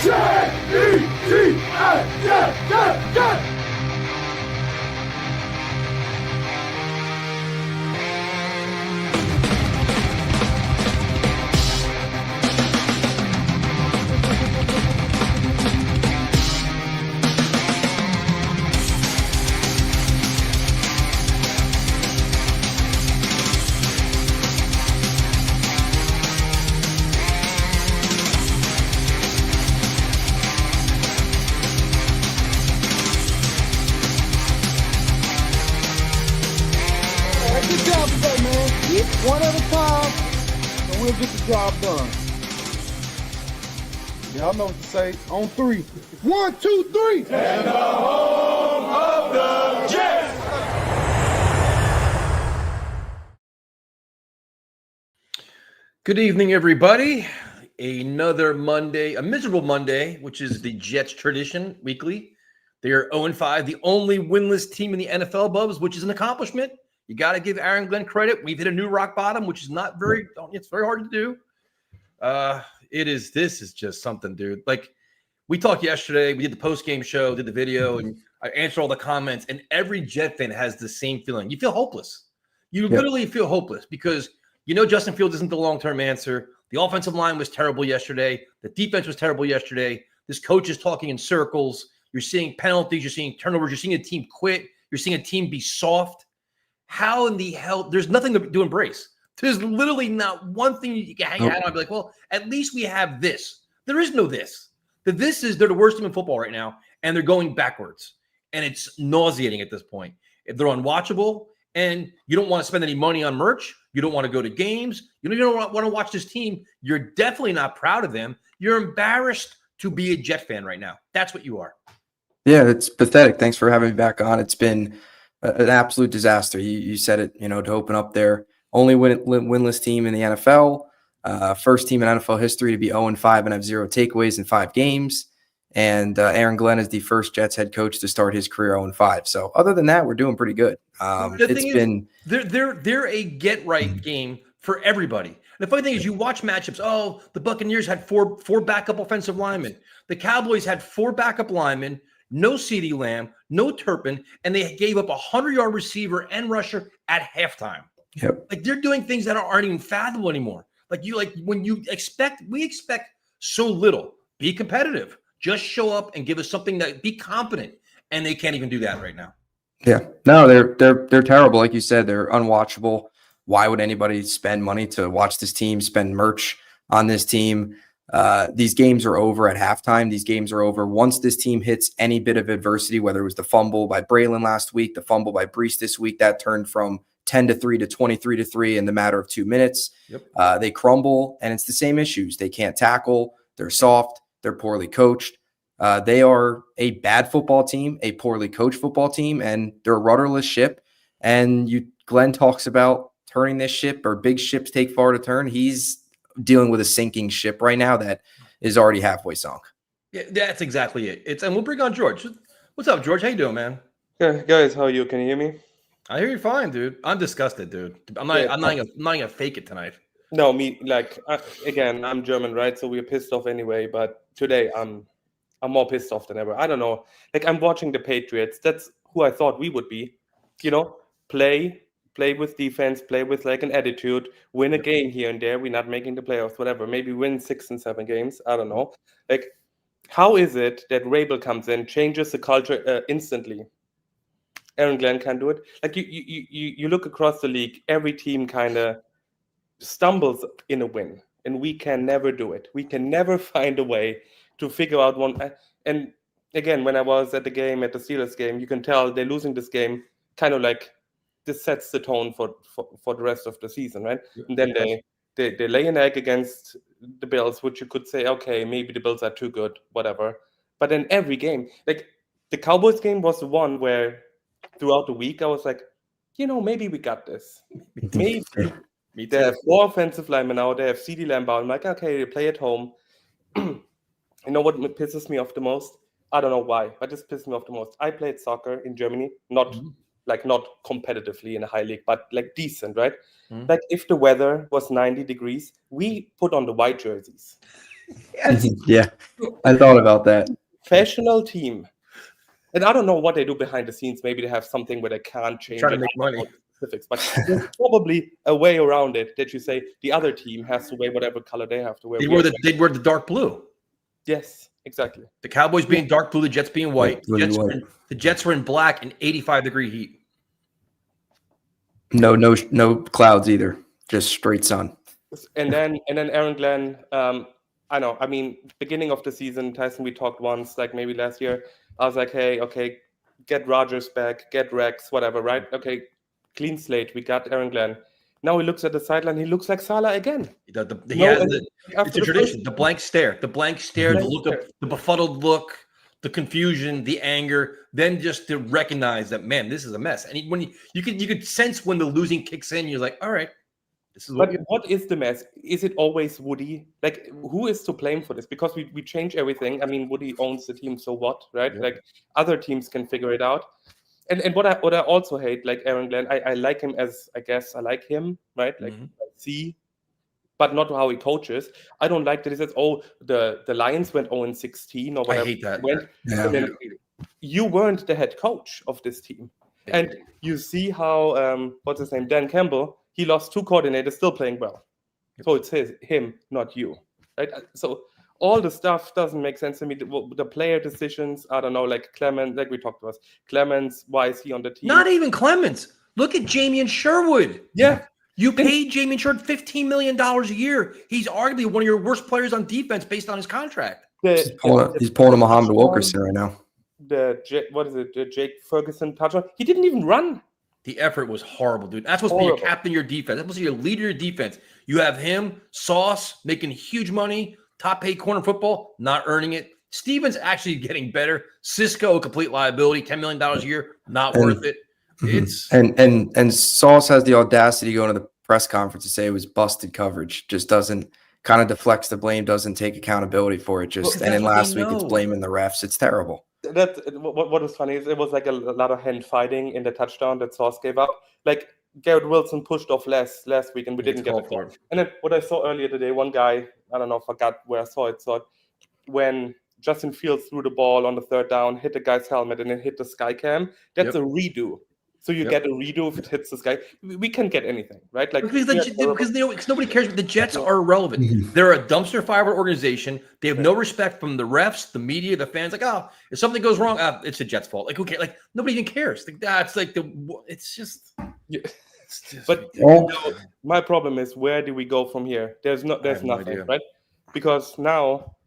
J-E-T-S, Good job today, man. One at a time, and we'll get the job done. Y'all know what to say. On three. 1, 2, 3. and the home of the Jets. Good evening, everybody. Another Monday, a miserable Monday, which is the Jets tradition weekly. They are 0-5, the only winless team in the NFL, Bubs, which is an accomplishment. You got to give Aaron Glenn credit. We've hit a new rock bottom, which is not very, it's very hard to do. This is just something, dude. Like, we talked yesterday, we did the post-game show, did the video, and I answered all the comments, and every Jet fan has the same feeling. You feel hopeless. You literally feel hopeless because you know Justin Fields isn't the long-term answer. The offensive line was terrible yesterday. The defense was terrible yesterday. This coach is talking in circles. You're seeing penalties. You're seeing turnovers. You're seeing a team quit. You're seeing a team be soft. How in the hell? There's nothing to embrace. There's literally not one thing you can hang your hat on and be like, well, at least we have this. There is no this. They're the worst team in football right now, and they're going backwards. And it's nauseating at this point. If they're unwatchable, and you don't want to spend any money on merch, you don't want to go to games, you don't want to watch this team, you're definitely not proud of them. You're embarrassed to be a Jet fan right now. That's what you are. Yeah, it's pathetic. Thanks for having me back on. It's been an absolute disaster. You said it, to open up there. Only winless team in the NFL, first team in NFL history to be 0-5 and have 0 takeaways in 5 games. And Aaron Glenn is the first Jets head coach to start his career 0-5. So other than that, we're doing pretty good. They're a get-right game for everybody. The funny thing is you watch matchups. Oh, the Buccaneers had four backup offensive linemen. The Cowboys had 4 backup linemen, no CeeDee Lamb, no Turpin, and they gave up a 100-yard receiver and rusher at halftime. Yep. Like they're doing things that aren't even fathomable anymore. We expect so little. Be competitive. Just show up and give us something that be competent. And they can't even do that right now. Yeah. No, they're terrible. Like you said, they're unwatchable. Why would anybody spend money to watch this team, spend merch on this team? These games are over at halftime. These games are over once this team hits any bit of adversity, whether it was the fumble by Braylon last week, the fumble by Breece this week, that turned from 10-3 to 23-3 in the matter of 2 minutes. Yep. They crumble, and it's the same issues. They can't tackle. They're soft. They're poorly coached. They are a bad football team, a poorly coached football team, and they're a rudderless ship. And Glenn talks about turning this ship, or big ships take far to turn. He's dealing with a sinking ship right now that is already halfway sunk. Yeah, that's exactly it. And we'll bring on George. What's up, George? How you doing, man? Yeah, guys, how are you? Can you hear me? I hear you fine, dude. I'm disgusted, dude. I'm not gonna fake it tonight. No, again, I'm German, right? So we're pissed off anyway. But today, I'm more pissed off than ever. I don't know. Like, I'm watching the Patriots. That's who I thought we would be. Play with defense, play with like an attitude, win a game here and there. We're not making the playoffs, whatever. Maybe win 6 and 7 games. I don't know. Like, how is it that Rabel comes in, changes the culture instantly? Aaron Glenn can do it. Like, you look across the league, every team kind of stumbles in a win, and we can never do it. We can never find a way to figure out one. And again, when I was at the Steelers game, you can tell they're losing this game. Kind of like this sets the tone for the rest of the season, right? And then they lay an egg against the Bills, which you could say, okay, maybe the Bills are too good, whatever. But in every game, like the Cowboys game was the one where throughout the week I was like, maybe we got this. Maybe. They have 4 offensive linemen now. They have CeeDee Lamb out. I'm like, okay, they play at home. You know what pisses me off the most? I don't know why, but this pisses me off the most. I played soccer in Germany, not competitively in a high league, but like decent, right? Like if the weather was 90 degrees, we put on the white jerseys. Yeah, I thought about that. Professional team. And I don't know what they do behind the scenes. Maybe they have something where they can't change Trying to it. make I don't money. know specifics, but there's probably a way around it that you say the other team has to wear whatever color they have to wear. They'd wear the dark blue. Yes, exactly. The Cowboys being dark blue, the Jets being white. Blue and white. The Jets were in black in 85-degree heat. No clouds either. Just straight sun. And then Aaron Glenn. I know. I mean, beginning of the season, Tyson, we talked once, like maybe last year. I was like, hey, okay, get Rodgers back, get Rex, whatever, right? Okay, clean slate. We got Aaron Glenn. Now he looks at the sideline. He looks like Salah again. It's a tradition. The blank stare, the look of the befuddled look, the confusion, the anger. Then just to recognize that, man, this is a mess. And when you could sense when the losing kicks in, you're like, all right, this is. But what is the mess? Is it always Woody? Like, who is to blame for this? Because we change everything. I mean, Woody owns the team, so what, right? Yeah. Like other teams can figure it out. And what I also hate, like Aaron Glenn, I like him as, I guess I like him, right? Like see, but not how he coaches. I don't like that he says, oh, the Lions went 0-16 or whatever. I hate that. And then you weren't the head coach of this team. And you see how what's his name? Dan Campbell, he lost 2 coordinators, still playing well. So it's him, not you. Right? So all the stuff doesn't make sense to me. The player decisions, I don't know, like Clemens, like we talked about. Clemens, why is he on the team? Not even Clemens. Look at Jamie and Sherwood. Yeah. You paid Jamie and Sherwood $15 million a year. He's arguably one of your worst players on defense based on his contract. He's pulling a Muhammad Wilkerson right now. The Jake Ferguson touchdown. He didn't even run. The effort was horrible, dude. That's supposed to be your captain, your defense. That's supposed to be your leader, your defense. You have him, Sauce, making huge money, top paid corner football, not earning it. Stevens actually getting better. Cisco, a complete liability, $10 million a year, not worth it. It's and Sauce has the audacity to go into the press conference and say it was busted coverage. Just doesn't kind of deflects the blame, doesn't take accountability for it. And then last week it's blaming the refs. It's terrible. What was funny is it was like a lot of hand fighting in the touchdown that Sauce gave up. Like Garrett Wilson pushed off last week and we didn't get the call. And then what I saw earlier today, one guy, I don't know, forgot where I saw it, when Justin Fields threw the ball on the 3rd down, hit the guy's helmet and then hit the sky cam. That's a redo. So you get a redo if it hits the sky. We can get anything, right? Like because nobody cares. The Jets are irrelevant. They're a dumpster fire organization. They have no respect from the refs, the media, the fans. Like, oh, if something goes wrong, it's the Jets' fault. Like, who cares? Like, nobody even cares. Like, that's like it's just. But my problem is, where do we go from here? There's nothing, right? Because now,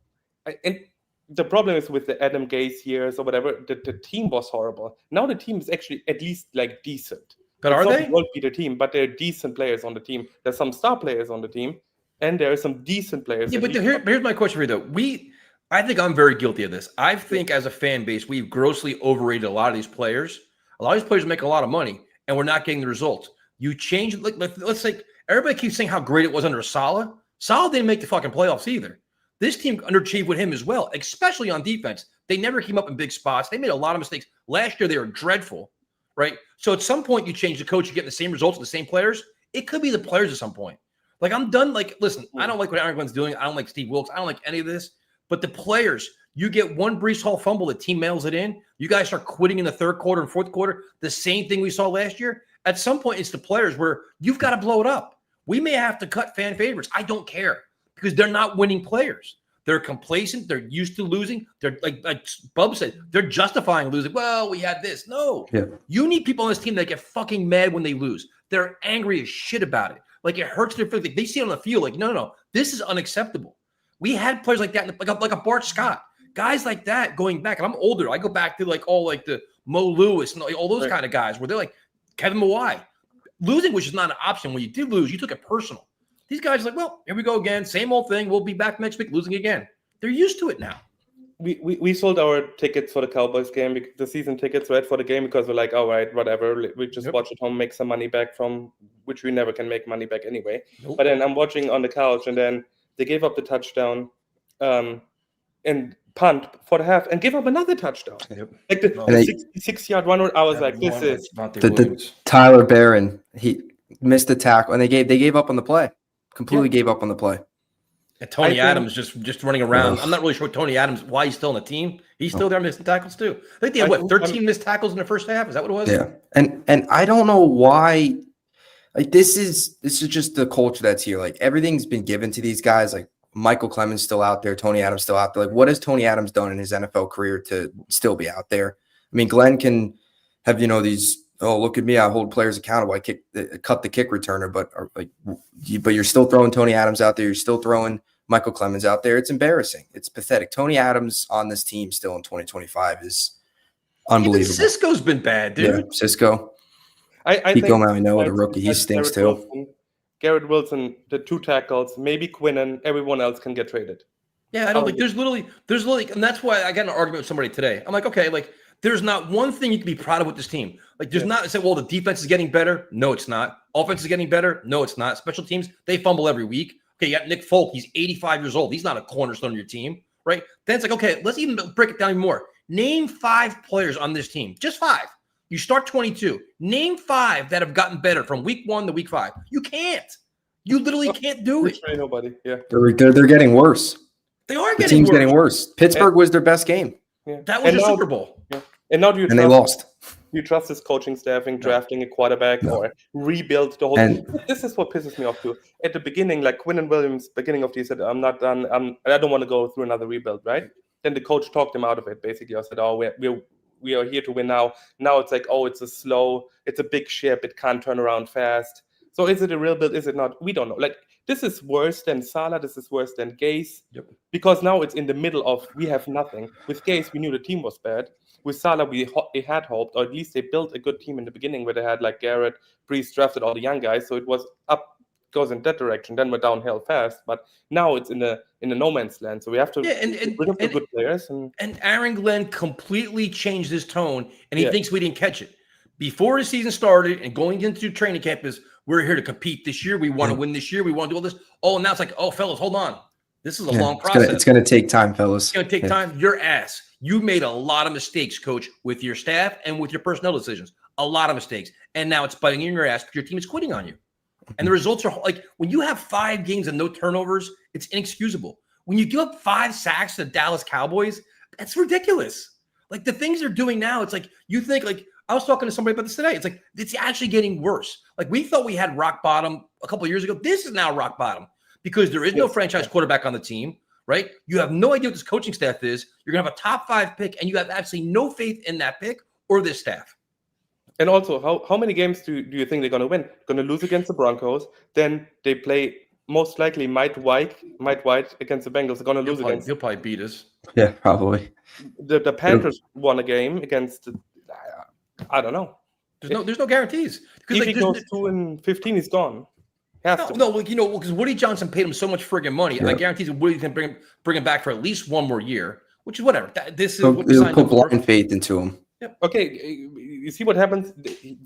and the problem is with the Adam Gase years or whatever, the team was horrible. Now the team is actually at least like decent. But are they? Won't be the team, but there are decent players on the team. There's some star players on the team, and there are some decent players. Yeah, but here's my question for you though. I think I'm very guilty of this. I think as a fan base, we've grossly overrated a lot of these players. A lot of these players make a lot of money, and we're not getting the results. You change, let's say everybody keeps saying how great it was under Saleh. Saleh didn't make the fucking playoffs either. This team underachieved with him as well, especially on defense. They never came up in big spots. They made a lot of mistakes. Last year, they were dreadful, right? So at some point, you change the coach, you get the same results with the same players. It could be the players at some point. Like, I'm done. Like, listen, I don't like what Aaron Glenn's doing. I don't like Steve Wilks. I don't like any of this. But the players, you get one Breece Hall fumble, the team mails it in. You guys start quitting in the 3rd quarter and 4th quarter. The same thing we saw last year. At some point, it's the players where you've got to blow it up. We may have to cut fan favorites. I don't care because they're not winning players. They're complacent. They're used to losing. They're like Bub said, they're justifying losing. Well, we had this. No, you need people on this team that get fucking mad when they lose. They're angry as shit about it. Like it hurts their feelings. Like, they see it on the field. Like, no, this is unacceptable. We had players like that, like a Bart Scott, guys like that going back. And I'm older. I go back to like all like the Mo Lewis and all those kind of guys where they're like Kevin Mawai. Losing was just not an option. When you did lose, you took it personal. These guys are like, well, here we go again. Same old thing. We'll be back next week losing again. They're used to it now. We sold our tickets for the Cowboys game, the season tickets, right, for the game, because we're like, all right, whatever. We just watch at home, make some money back from which we never can make money back anyway. Nope. But then I'm watching on the couch, and then they gave up the touchdown and punt for the half and gave up another touchdown. Like the 66-yard run. I was like, this is the Tyler Barron. He missed the tackle, and they gave up on the play. Completely gave up on the play. And Tony think- Adams just running around. I'm not really sure Tony Adams, why he's still on the team. He's still there missing tackles too. I think they had, what, 13 missed tackles in the first half? Is that what it was? Yeah. And I don't know why, like, this is just the culture that's here. Like, everything's been given to these guys. Like, Michael Clemens still out there, Tony Adams still out there. Like, what has Tony Adams done in his NFL career to still be out there? I mean, Glenn can have, these, oh, look at me, I hold players accountable. I cut the kick returner, but you're still throwing Tony Adams out there. You're still throwing Michael Clemens out there. It's embarrassing. It's pathetic. Tony Adams on this team still in 2025 is unbelievable. Even Cisco's been bad, dude. Yeah, Cisco. I Pico think Mamino, the rookie, he that's stinks Garrett too. Wilson, Garrett Wilson, the 2 tackles, maybe Quinnen, everyone else can get traded. Yeah, I don't think there's literally, and that's why I got in an argument with somebody today. I'm like, okay, like, there's not one thing you can be proud of with this team. Like, there's not say, well, the defense is getting better. No, it's not. Offense is getting better. No, it's not. Special teams, they fumble every week. Okay, you got Nick Folk. He's 85 years old. He's not a cornerstone of your team, right? Then it's like, okay, let's even break it down even more. Name 5 players on this team, just 5. You start 22. Name 5 that have gotten better from week 1 to week 5. You can't. You literally can't do it. There's nobody. Yeah. They're getting worse. They are The getting team's worse. getting worse. Pittsburgh was their best game, Yeah. That was And your now- Super Bowl. And now do and they lost. you trust his coaching staffing, drafting a quarterback, or rebuild the whole And- This is what pisses me off too. At the beginning, like Quinnen Williams, beginning of the year said, I'm not done. I don't want to go through another rebuild, right? Then the coach talked him out of it, basically. I said, oh, we are here to win now. Now it's like, oh, it's a big ship. It can't turn around fast. So is it a real build? Is it not? We don't know. Like, this is worse than Salah. This is worse than Gase. Yep. Because now it's in the middle of, we have nothing. With Gase, we knew the team was bad. With Salah, we had hoped, or at least they built a good team in the beginning where they had like Garrett, Brees, drafted all the young guys. So it was up, goes in that direction. Then we're downhill fast. But now it's in the no man's land. So we have to bring up the good players. And Aaron Glenn completely changed his tone, and he Yeah. thinks we didn't catch it. Before the season started and going into training camp is, we're here to compete this year. We want to win this year. We want to do all this. Oh, and now it's like, oh, fellas, hold on. This is a long process. It's going to take time, fellas. It's going to take time. Your ass. You made a lot of mistakes, coach, with your staff and with your personnel decisions. A lot of mistakes. And now it's biting you in your ass because your team is quitting on you. And the results are like, when you have 5 games and no turnovers, it's inexcusable. When you give up 5 sacks to the Dallas Cowboys, that's ridiculous. Like, the things they're doing now, it's like, you think, like, I was talking to somebody about this today. It's like, it's actually getting worse. Like, we thought we had rock bottom a couple of years ago. This is now rock bottom because there is no franchise quarterback on the team, right? You have no idea what this coaching staff is. You're going to have a top 5 pick, and you have absolutely no faith in that pick or this staff. And also, how many games do you think they're going to win? Going to lose against the Broncos. Then they play most likely Mike White against the Bengals. They're going to lose against. He'll probably beat us. Yeah, probably. The Panthers won a game against. I don't know. There's no guarantees. Because If he goes 2-15, he's gone. Because Woody Johnson paid him so much friggin' money, and I guarantee you Woody's going to bring him back for at least one more year, which is whatever. This is what we They'll signed put up for. blind faith into him. Okay, you see what happens?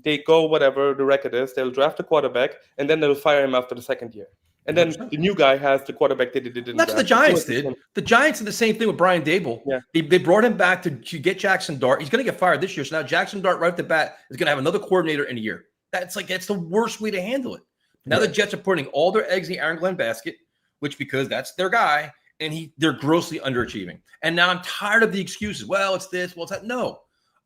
They go whatever the record is. They'll draft a quarterback, and then they'll fire him after the second year. And then 100%. the new guy has the quarterback they didn't. That's what the Giants did. The Giants did the same thing with Brian Dable. Yeah. They brought him back to get Jackson Dart. He's going to get fired this year. So now Jackson Dart right off the bat is going to have another coordinator in a year. That's the worst way to handle it. Now the Jets are putting all their eggs in the Aaron Glenn basket, because that's their guy, and they're grossly underachieving. And now I'm tired of the excuses. Well, it's this. Well, it's that. No.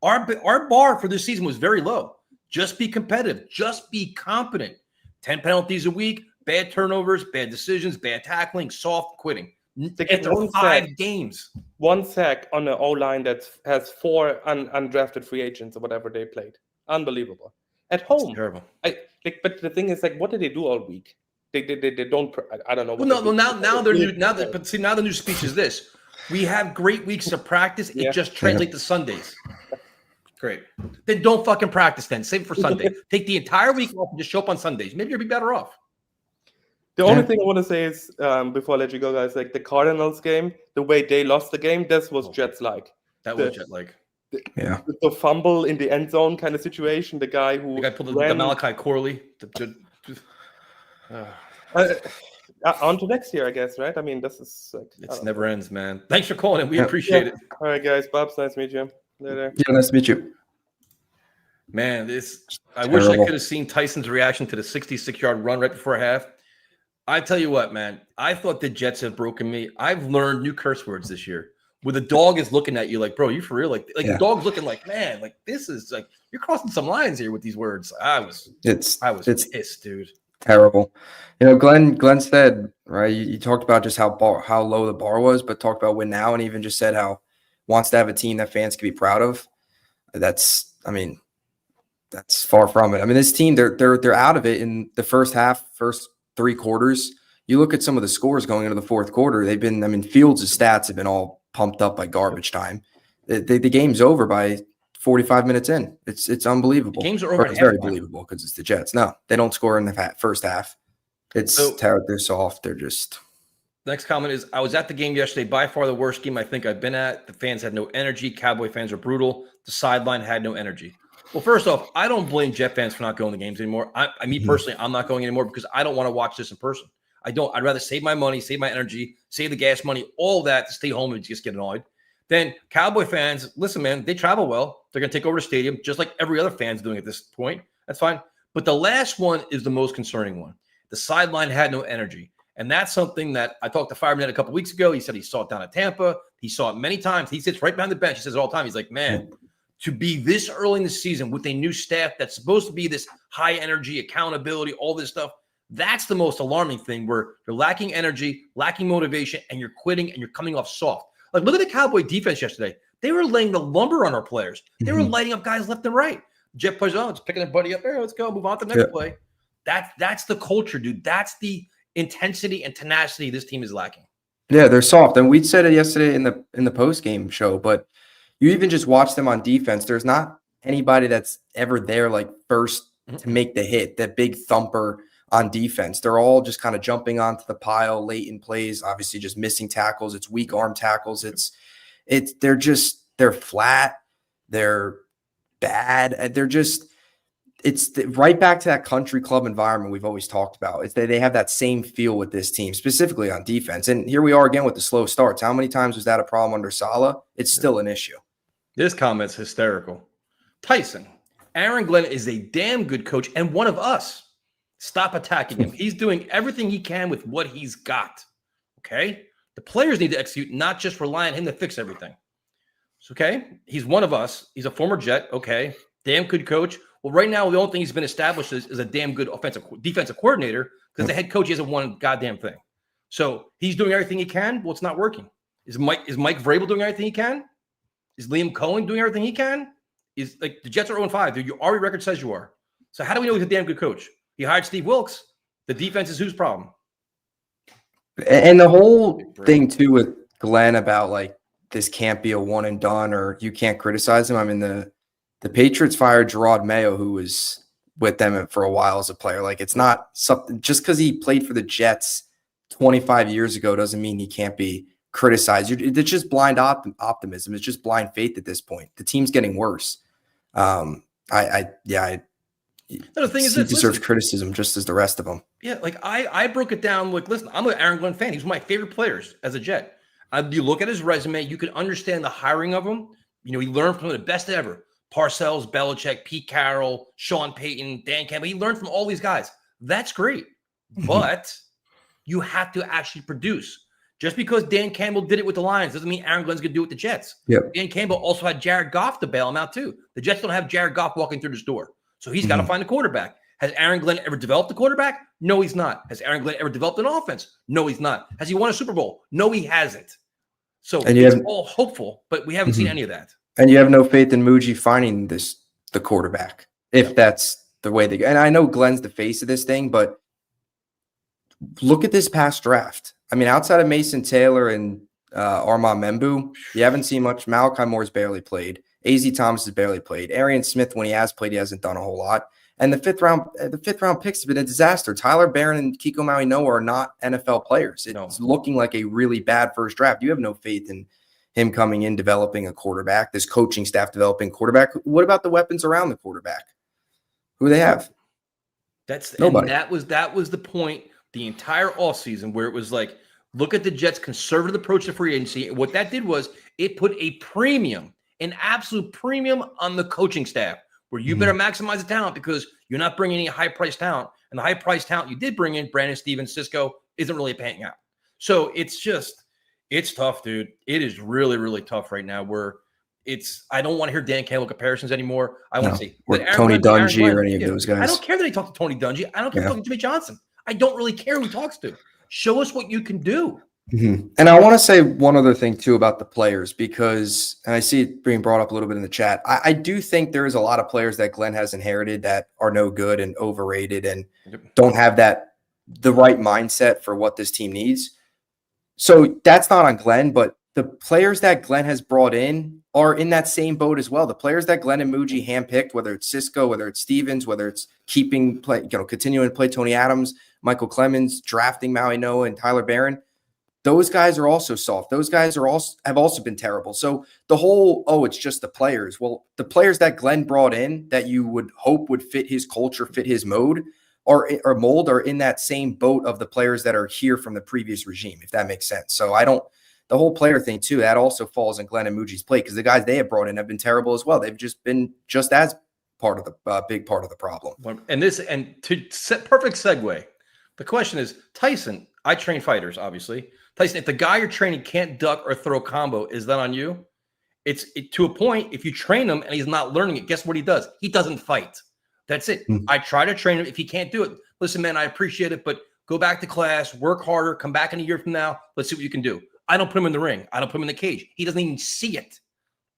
Our bar for this season was very low. Just be competitive. Just be competent. 10 penalties a week, bad turnovers, bad decisions, bad tackling, soft quitting. They get After 1 5 sack. games. 1 sack on the O-line that has 4 undrafted free agents or whatever they played. Unbelievable. At home. It's terrible. But the thing is, like, what did they do all week? They don't. I don't know. Well, no. Now they're new. Now the new speech is this: we have great weeks of practice. It just translates to Sundays. Great. Then don't fucking practice. Then save it for Sunday. Take the entire week off and just show up on Sundays. Maybe you'll be better off. The only thing I want to say is, before I let you go, guys, like the Cardinals game, the way they lost the game, this was Jets-like. That was Jet-like. The fumble in the end zone kind of situation. The guy who The guy pulled the Malachi Corley. On to next year, I guess, right? I mean, this is like, it never ends, man. Thanks for calling in. We appreciate it. All right, guys. Bob's nice to meet you. Later. Yeah, nice to meet you. Man, I wish I could have seen Tyson's reaction to the 66-yard run right before half. I tell you what, man, I thought the Jets have broken me. I've learned new curse words this year. Where the dog is looking at you like, bro, you for real? Like Yeah. the dog's looking like, man, like this is like you're crossing some lines here with these words. I was It's pissed, dude. terrible. Glenn said, right, you talked about just how low the bar was, but talked about win now, and even just said how wants to have a team that fans can be proud of. That's far from it. I mean, this team, they're out of it in the first half, first 3 quarters. You look at some of the scores going into the fourth quarter, they've been, I mean, Fields' stats have been all pumped up by garbage time. The game's over by 45 minutes in. It's unbelievable. Games are over. It's very believable because it's the Jets. No, they don't score in the first half. It's terrible. They're soft. They're just. Next comment is, I was at the game yesterday, by far the worst game I think I've been at. The fans had no energy. Cowboy fans are brutal. The sideline had no energy. Well, first off, I don't blame Jet fans for not going to games anymore. Me personally, I'm not going anymore because I don't want to watch this in person. I don't. I'd rather save my money, save my energy, save the gas money, all that to stay home and just get annoyed. Then Cowboy fans, listen, man, they travel well. They're going to take over the stadium just like every other fan's doing at this point. That's fine. But the last one is the most concerning one. The sideline had no energy. And that's something that I talked to Fireman a couple weeks ago. He said he saw it down at Tampa. He saw it many times. He sits right behind the bench. He says it all the time. He's like, man, to be this early in the season with a new staff that's supposed to be this high energy, accountability, all this stuff, that's the most alarming thing, where you're lacking energy, lacking motivation, and you're quitting and you're coming off soft. Like, look at the Cowboy defense yesterday. They were laying the lumber on our players. They were lighting up guys left and right. Jet plays on, it's picking their buddy up there. Let's go, move on to the next play. That's the culture, dude. That's the intensity and tenacity this team is lacking. Yeah, they're soft. And we said it yesterday in the post-game show, but you even just watch them on defense. There's not anybody that's ever there like first to make the hit, that big thumper on defense. They're all just kind of jumping onto the pile late in plays, obviously just missing tackles. It's weak arm tackles. They're flat. They're bad. It's right back to that country club environment we've always talked about. It's that they have that same feel with this team, specifically on defense. And here we are again with the slow starts. How many times was that a problem under Saleh? It's still an issue. This comment's hysterical. Tyson, Aaron Glenn is a damn good coach and one of us. Stop attacking him. He's doing everything he can with what he's got. Okay? The players need to execute, not just rely on him to fix everything. So, okay? He's one of us. He's a former Jet. Okay. Damn good coach. Well, right now, the only thing he's been established is a damn good defensive coordinator, because the head coach hasn't won a goddamn thing. So he's doing everything he can. Well, it's not working. Is Mike Vrabel doing everything he can? Is Liam Cohen doing everything he can? Is like the Jets are 0-5. Dude, your RE record says you are. So how do we know he's a damn good coach? He hired Steve Wilkes. The defense is whose problem? And the whole thing too with Glenn about like this can't be a one and done, or you can't criticize him. I mean, the Patriots fired Gerard Mayo, who was with them for a while as a player. Like, it's not something just because he played for the Jets 25 years ago doesn't mean he can't be criticized. It's just blind optimism. It's just blind faith at this point. The team's getting worse. The thing is, he deserves criticism just as the rest of them. Yeah, like I broke it down. Like, listen, I'm an Aaron Glenn fan. He's one of my favorite players as a Jet. You look at his resume, you can understand the hiring of him. You know, he learned from the best ever. Parcells, Belichick, Pete Carroll, Sean Payton, Dan Campbell. He learned from all these guys. That's great. But you have to actually produce. Just because Dan Campbell did it with the Lions doesn't mean Aaron Glenn's going to do it with the Jets. Yep. Dan Campbell also had Jared Goff to bail him out too. The Jets don't have Jared Goff walking through this door. So he's got to find a quarterback. Has Aaron Glenn ever developed a quarterback? No, he's not. Has Aaron Glenn ever developed an offense? No, he's not. Has he won a Super Bowl? No, he hasn't. So it's all hopeful, but we haven't seen any of that. And you have no faith in Muji finding the quarterback, if that's the way they go. And I know Glenn's the face of this thing, but look at this past draft. I mean, outside of Mason Taylor and Armand Membu, you haven't seen much. Malachi Moore's barely played. A.Z. Thomas has barely played. Arian Smith, when he has played, he hasn't done a whole lot. And the fifth round picks have been a disaster. Tyler Barron and Kiko Maui-Noa are not NFL players. It's looking like a really bad first draft. You have no faith in him coming in, developing a quarterback, this coaching staff developing quarterback. What about the weapons around the quarterback? Who do they have? Nobody. And that was the point the entire offseason, where it was like, look at the Jets' conservative approach to free agency. And what that did was it put a premium, an absolute premium on the coaching staff, where you better maximize the talent because you're not bringing any high-priced talent. And the high-priced talent you did bring in, Brandon Stevens, Cisco, isn't really panning out. So it's tough, dude. It is really, really tough right now. I don't want to hear Dan Campbell comparisons anymore. I want to say or Tony Dungy or any of those guys. I don't care that he talked to Tony Dungy. I don't care talking to Jimmy Johnson. I don't really care who he talks to. Show us what you can do. Mm-hmm. And I want to say one other thing too about the players, because and I see it being brought up a little bit in the chat. I do think there is a lot of players that Glenn has inherited that are no good and overrated and don't have the right mindset for what this team needs. So that's not on Glenn, but the players that Glenn has brought in are in that same boat as well. The players that Glenn and Muji handpicked, whether it's Cisco, whether it's Stevens, whether it's continuing to play Tony Adams, Michael Clemens, drafting Maui Noah and Tyler Barron, those guys are also soft. Those guys have also been terrible. So the whole, it's just the players. Well, the players that Glenn brought in that you would hope would fit his culture, fit his mode, or mold are in that same boat of the players that are here from the previous regime, if that makes sense. So the whole player thing too, that also falls in Glenn and Muji's plate because the guys they have brought in have been terrible as well. They've just been just as part of the big part of the problem. And to set perfect segue, the question is, Tyson, I train fighters, obviously. Tyson, if the guy you're training can't duck or throw a combo, is that on you? It's to a point. If you train him and he's not learning it, guess what he does? He doesn't fight. That's it. I try to train him. If he can't do it, listen, man, I appreciate it, but go back to class, work harder, come back in a year from now. Let's see what you can do. I don't put him in the ring. I don't put him in the cage. He doesn't even see it.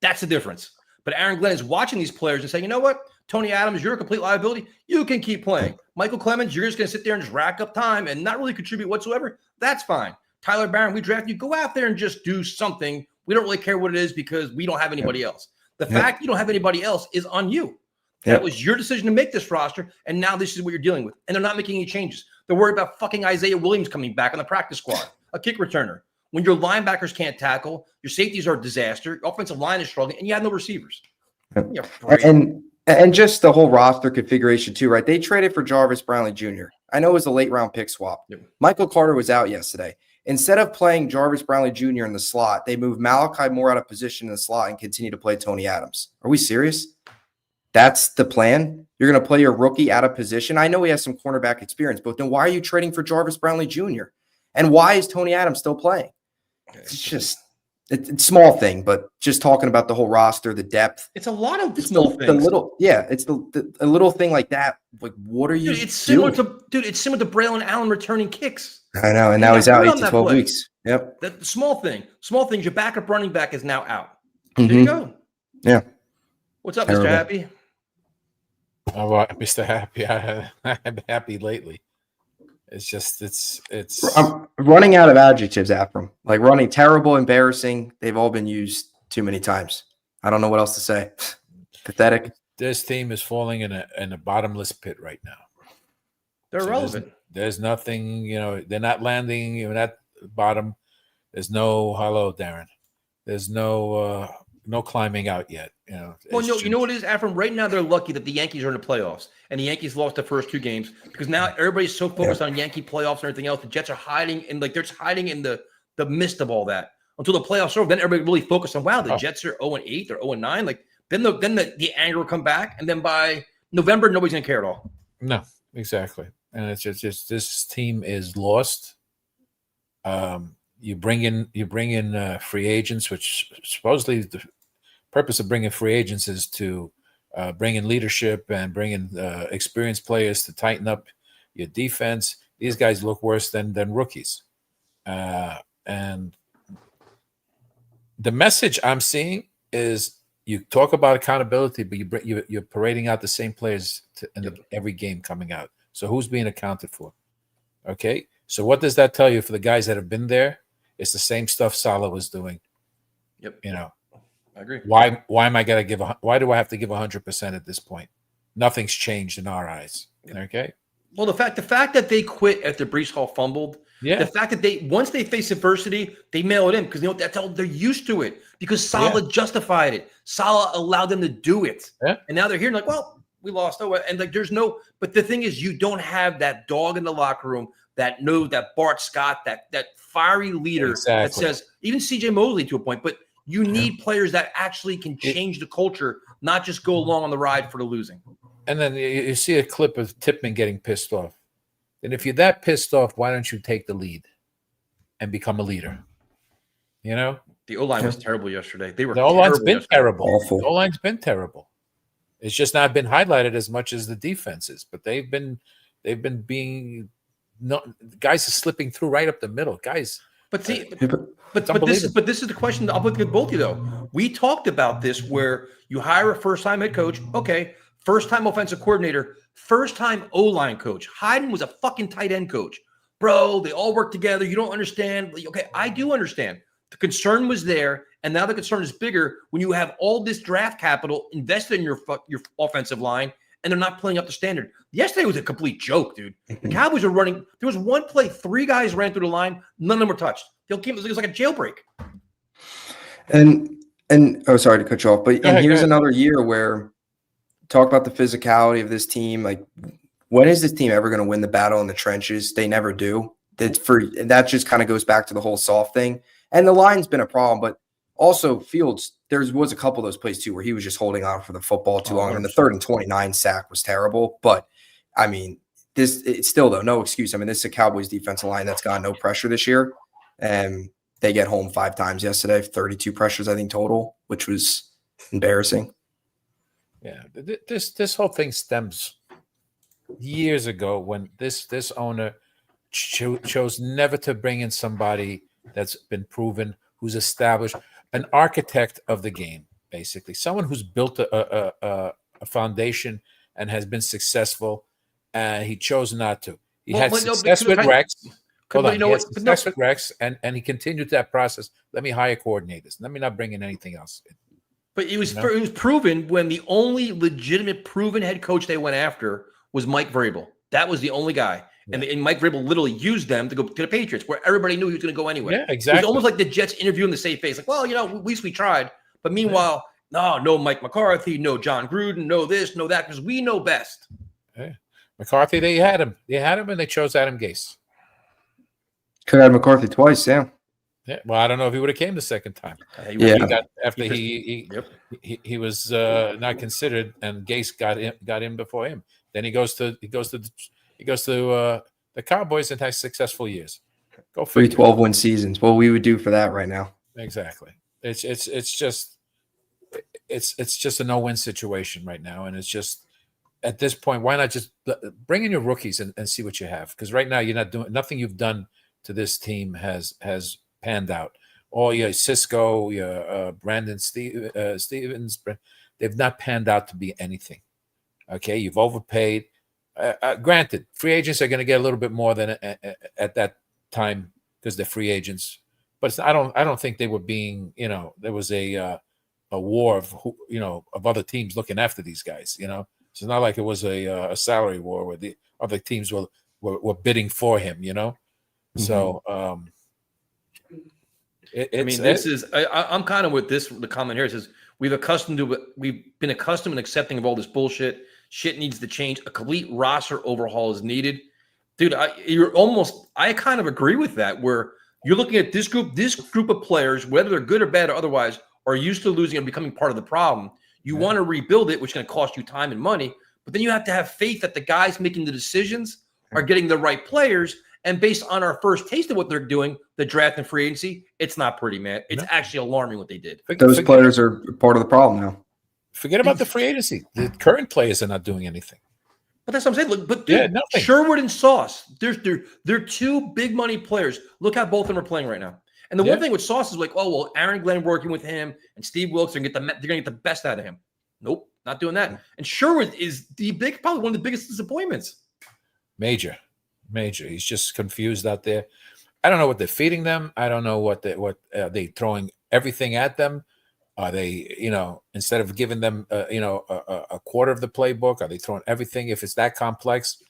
That's the difference. But Aaron Glenn is watching these players and saying, you know what? Tony Adams, you're a complete liability. You can keep playing. Michael Clemens, you're just going to sit there and just rack up time and not really contribute whatsoever. That's fine. Tyler Barron, we draft you. Go out there and just do something. We don't really care what it is because we don't have anybody else. The fact you don't have anybody else is on you. That was your decision to make this roster, and now this is what you're dealing with. And they're not making any changes. They're worried about fucking Isaiah Williams coming back on the practice squad, a kick returner. When your linebackers can't tackle, your safeties are a disaster, your offensive line is struggling, and you have no receivers. And just the whole roster configuration too, right? They traded for Jarvis Brownlee Jr. I know it was a late round pick swap. Michael Carter was out yesterday. Instead of playing Jarvis Brownlee Jr. in the slot, they moved Malachi Moore out of position in the slot and continue to play Tony Adams. Are we serious? That's the plan? You're going to play your rookie out of position? I know he has some cornerback experience, but then why are you trading for Jarvis Brownlee Jr.? And why is Tony Adams still playing? It's just it's a small thing, but just talking about the whole roster, the depth. It's a lot of small things. It's a little thing like that. Like, what are you It's similar to Braylon Allen returning kicks. I know, and now he's out 8 to 12 weeks. Yep. The small thing. Small things. Your backup running back is now out. There you go. Yeah. What's up, Mr. Happy? Oh, well, Mr. Happy, I'm happy lately. It's just I'm running out of adjectives, Afram. Like running terrible, embarrassing. They've all been used too many times. I don't know what else to say. Pathetic. This team is falling in a bottomless pit right now. They're irrelevant. There's nothing, they're not landing even at the bottom. There's no hello, Darren. There's no climbing out yet. Well, you know what it is, Afram? Right now, they're lucky that the Yankees are in the playoffs, and the Yankees lost the first 2 games because now everybody's so focused on Yankee playoffs and everything else. The Jets are hiding they're just hiding in the mist of all that until the playoffs are over. Then everybody really focused on, wow, the Jets are 0-8, they're 0-9. Like then the anger will come back, and then by November, nobody's gonna care at all. No, exactly, and it's just this team is lost. You bring in free agents, which supposedly the purpose of bringing free agents is to bring in leadership and bring in experienced players to tighten up your defense. These guys look worse than rookies. And the message I'm seeing is you talk about accountability, but you're parading out the same players in every game coming out. So who's being accounted for? Okay. So what does that tell you for the guys that have been there? It's the same stuff Salah was doing. Yep. I agree. Why am I going to why do I have to give 100% at this point? Nothing's changed in our eyes. Okay. Well, the fact that they quit after Breece Hall fumbled, the fact that once they face adversity, they mail it in because that's how they're used to it because Salah justified it. Salah allowed them to do it. Yeah. And now they're here and like, well, we lost. And like, but the thing is, you don't have that dog in the locker room that Bart Scott, that fiery leader that says, even CJ Mosley to a point, but you need players that actually can change the culture, not just go along on the ride for the losing. And then you see a clip of Tippmann getting pissed off. then if you're that pissed off, why don't you take the lead and become a leader? You know, The O-line was terrible yesterday. They were the O-line's terrible been yesterday. terrible. Awful. The O-line's been terrible. It's just not been highlighted as much as the defenses, but they've been being guys are slipping through right up the middle. Guys, But see, Yeah, but but this is the question I'll put to both of you though. We talked about this where you hire a first-time head coach, okay, first-time offensive coordinator, first-time O-line coach. Hyden was a fucking tight end coach. Bro, they all work together. You don't understand. Okay, I do understand. The concern was there, and now the concern is bigger when you have all this draft capital invested in your offensive line, and they're not playing up to standard. Yesterday was a complete joke, dude. The Cowboys are running. There was one play, 3 guys ran through the line, none of them were touched. It was like a jailbreak. And oh, sorry to cut you off, but Go ahead, here's go ahead. another year where talk about the physicality of this team. Like, when is this team ever going to win the battle in the trenches? They never do. That just kind of goes back to the whole soft thing. And the line's been a problem, but also Fields. There was a couple of those plays too where he was just holding on for the football too long. And the 3rd and 29 sack was terrible. But I mean, it's still though no excuse. I mean, this is a Cowboys defensive line that's got no pressure this year, and they get home 5 times yesterday, 32 pressures I think total, which was embarrassing. yeah, this whole thing stems years ago when this owner chose never to bring in somebody that's been proven, who's established, an architect of the game, basically someone who's built a foundation and has been successful. He chose not to. He had success with Rex. Hold on, he had success with Rex, and he continued that process. Let me hire coordinators. Let me not bring in anything else. But it was proven when the only legitimate proven head coach they went after was Mike Vrabel. That was the only guy. And Mike Vrabel literally used them to go to the Patriots, where everybody knew he was going to go anyway. Yeah, exactly. It was almost like the Jets interviewing the safe face. Like, well, at least we tried. But meanwhile, no Mike McCarthy, no John Gruden, no this, no that, because we know best. Yeah. McCarthy, they had him. They had him, and they chose Adam Gase. Could have had McCarthy twice, yeah. Yeah. Well, I don't know if he would have came the second time. He He Yep. he was not considered, and Gase got him before him. Then he goes to the Cowboys and has successful years. Go 3 figure. 12-win seasons. What we would do for that right now. Exactly. It's just a no-win situation right now, and it's just at this point, why not just bring in your rookies and see what you have? Because right now you're not doing nothing. You've done to this team has panned out. All your Cisco, your Brandon Stevens, they've not panned out to be anything. Okay, you've overpaid. Granted, free agents are going to get a little bit more than at that time because they're free agents. But I don't think they were being, there was a war of of other teams looking after these guys. It's not like it was a salary war where the other teams were bidding for him. So I'm kind of with this. The comment here says we've been accustomed and accepting of all this bullshit. Shit needs to change. A complete roster overhaul is needed, dude. I kind of agree with that. Where you're looking at this group of players, whether they're good or bad or otherwise, are used to losing and becoming part of the problem. You want to rebuild it, which is going to cost you time and money. But then you have to have faith that the guys making the decisions are getting the right players. And based on our first taste of what they're doing, the draft and free agency, it's not pretty, man. It's actually alarming what they did. Those players are part of the problem now. Forget about the free agency. The current players are not doing anything. But that's what I'm saying. Look, but dude, nothing. Sherwood and Sauce, they're 2 big money players. Look how both of them are playing right now. And the one thing with Sauce is like, oh well, Aaron Glenn working with him and Steve Wilkes, they're going to get the best out of him. Nope, not doing that. And Sherwood is probably one of the biggest disappointments. Major. He's just confused out there. I don't know what they're feeding them. I don't know what they throwing everything at them. Are they, instead of giving them, a quarter of the playbook, are they throwing everything? If it's that complex,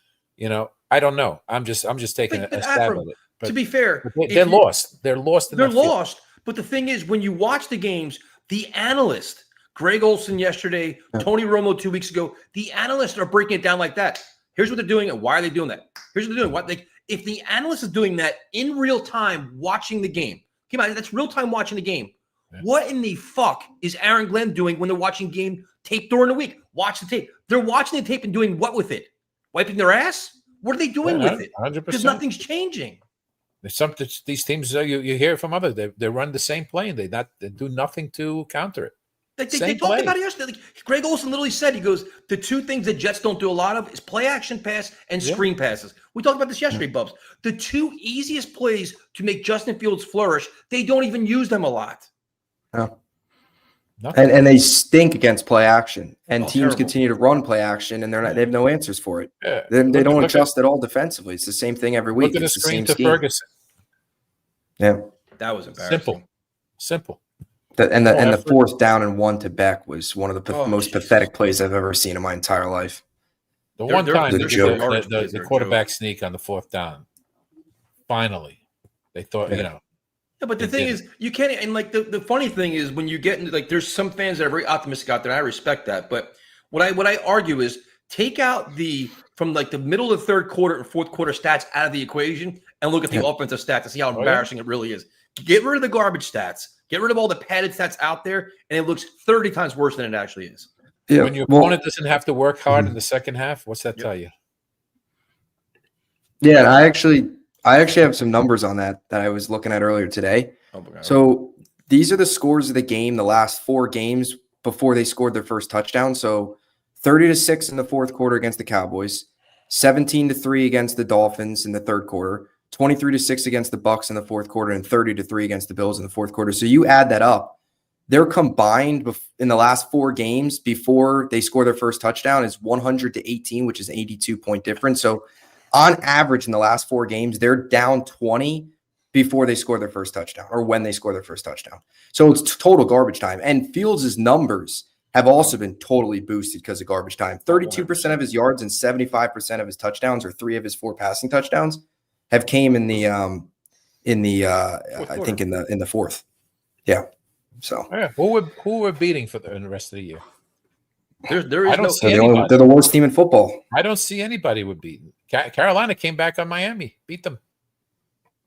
I don't know. I'm just taking a stab at it. But, to be fair, they're lost. They're lost. They're lost. But the thing is, when you watch the games, the analyst, Greg Olson yesterday, Tony Romo 2 weeks ago, the analysts are breaking it down like that. Here's what they're doing and why are they doing that? Here's what they're doing. If the analyst is doing that in real time, watching the game, that's real time watching the game. Yeah. What in the fuck is Aaron Glenn doing when they're watching game tape during the week? Watch the tape. They're watching the tape and doing what with it? Wiping their ass? What are they doing with it? 100%. Because nothing's changing. There's some these teams you hear from others. They run the same play and they do nothing to counter it. They Same talked play. about it yesterday. Like, Greg Olson literally said, he goes, the two things the Jets don't do a lot of is play action pass and Yeah. screen passes. We talked about this yesterday, Bubs. The two easiest plays to make Justin Fields flourish, they don't even use them a lot. No. Nothing. And they stink against play action, and Oh, teams terrible. continue to run play action, and they have no answers for it. Yeah. They don't Look adjust at all defensively. It's the same thing every week. Look at the It's the screen same to scheme. Ferguson. Yeah. That was embarrassing. Simple. And the effort. 4th down and 1 to Beck was one of the Oh, most Jesus. pathetic plays I've ever seen in my entire life. The They're- one they're- time they're the, joke. the quarterback sneak on the 4th down. Finally, they thought Yeah. Yeah, but the They thing did is, you can't, and like the funny thing is when you get into like, there's some fans that are very optimistic out there, and I respect that. But what I argue is take out from like the middle of the 3rd quarter and 4th quarter stats out of the equation and look at the offensive stats and see how yeah. embarrassing it really is. Get rid of the garbage stats, get rid of all the padded stats out there, and it looks 30 times worse than it actually is. Yeah. when your well, opponent doesn't have to work hard in the second half, what's that tell you? yeah, and I actually have some numbers on that I was looking at earlier today. Oh my God. So these are the scores of the game, the last 4 games before they scored their first touchdown. So 30-6 in the 4th quarter against the Cowboys, 17-3 against the Dolphins in the 3rd quarter, 23-6 against the Bucks in the 4th quarter, and 30-3 against the Bills in the 4th quarter. So you add that up, they're combined in the last 4 games before they score their first touchdown is 100-18, which is an 82-point difference. So on average in the last 4 games, they're down 20 before they score their first touchdown or when they score their first touchdown. So it's total garbage time. And Fields' numbers have also been totally boosted because of garbage time. 32% of his yards and 75% of his touchdowns, or 3 of his 4 passing touchdowns, have came in the I think in the 4th. Yeah. So Yeah. Who we're beating in the rest of the year? There I is don't no. see they're the worst team in football. I don't see anybody we're beating. Carolina came back on Miami, beat them.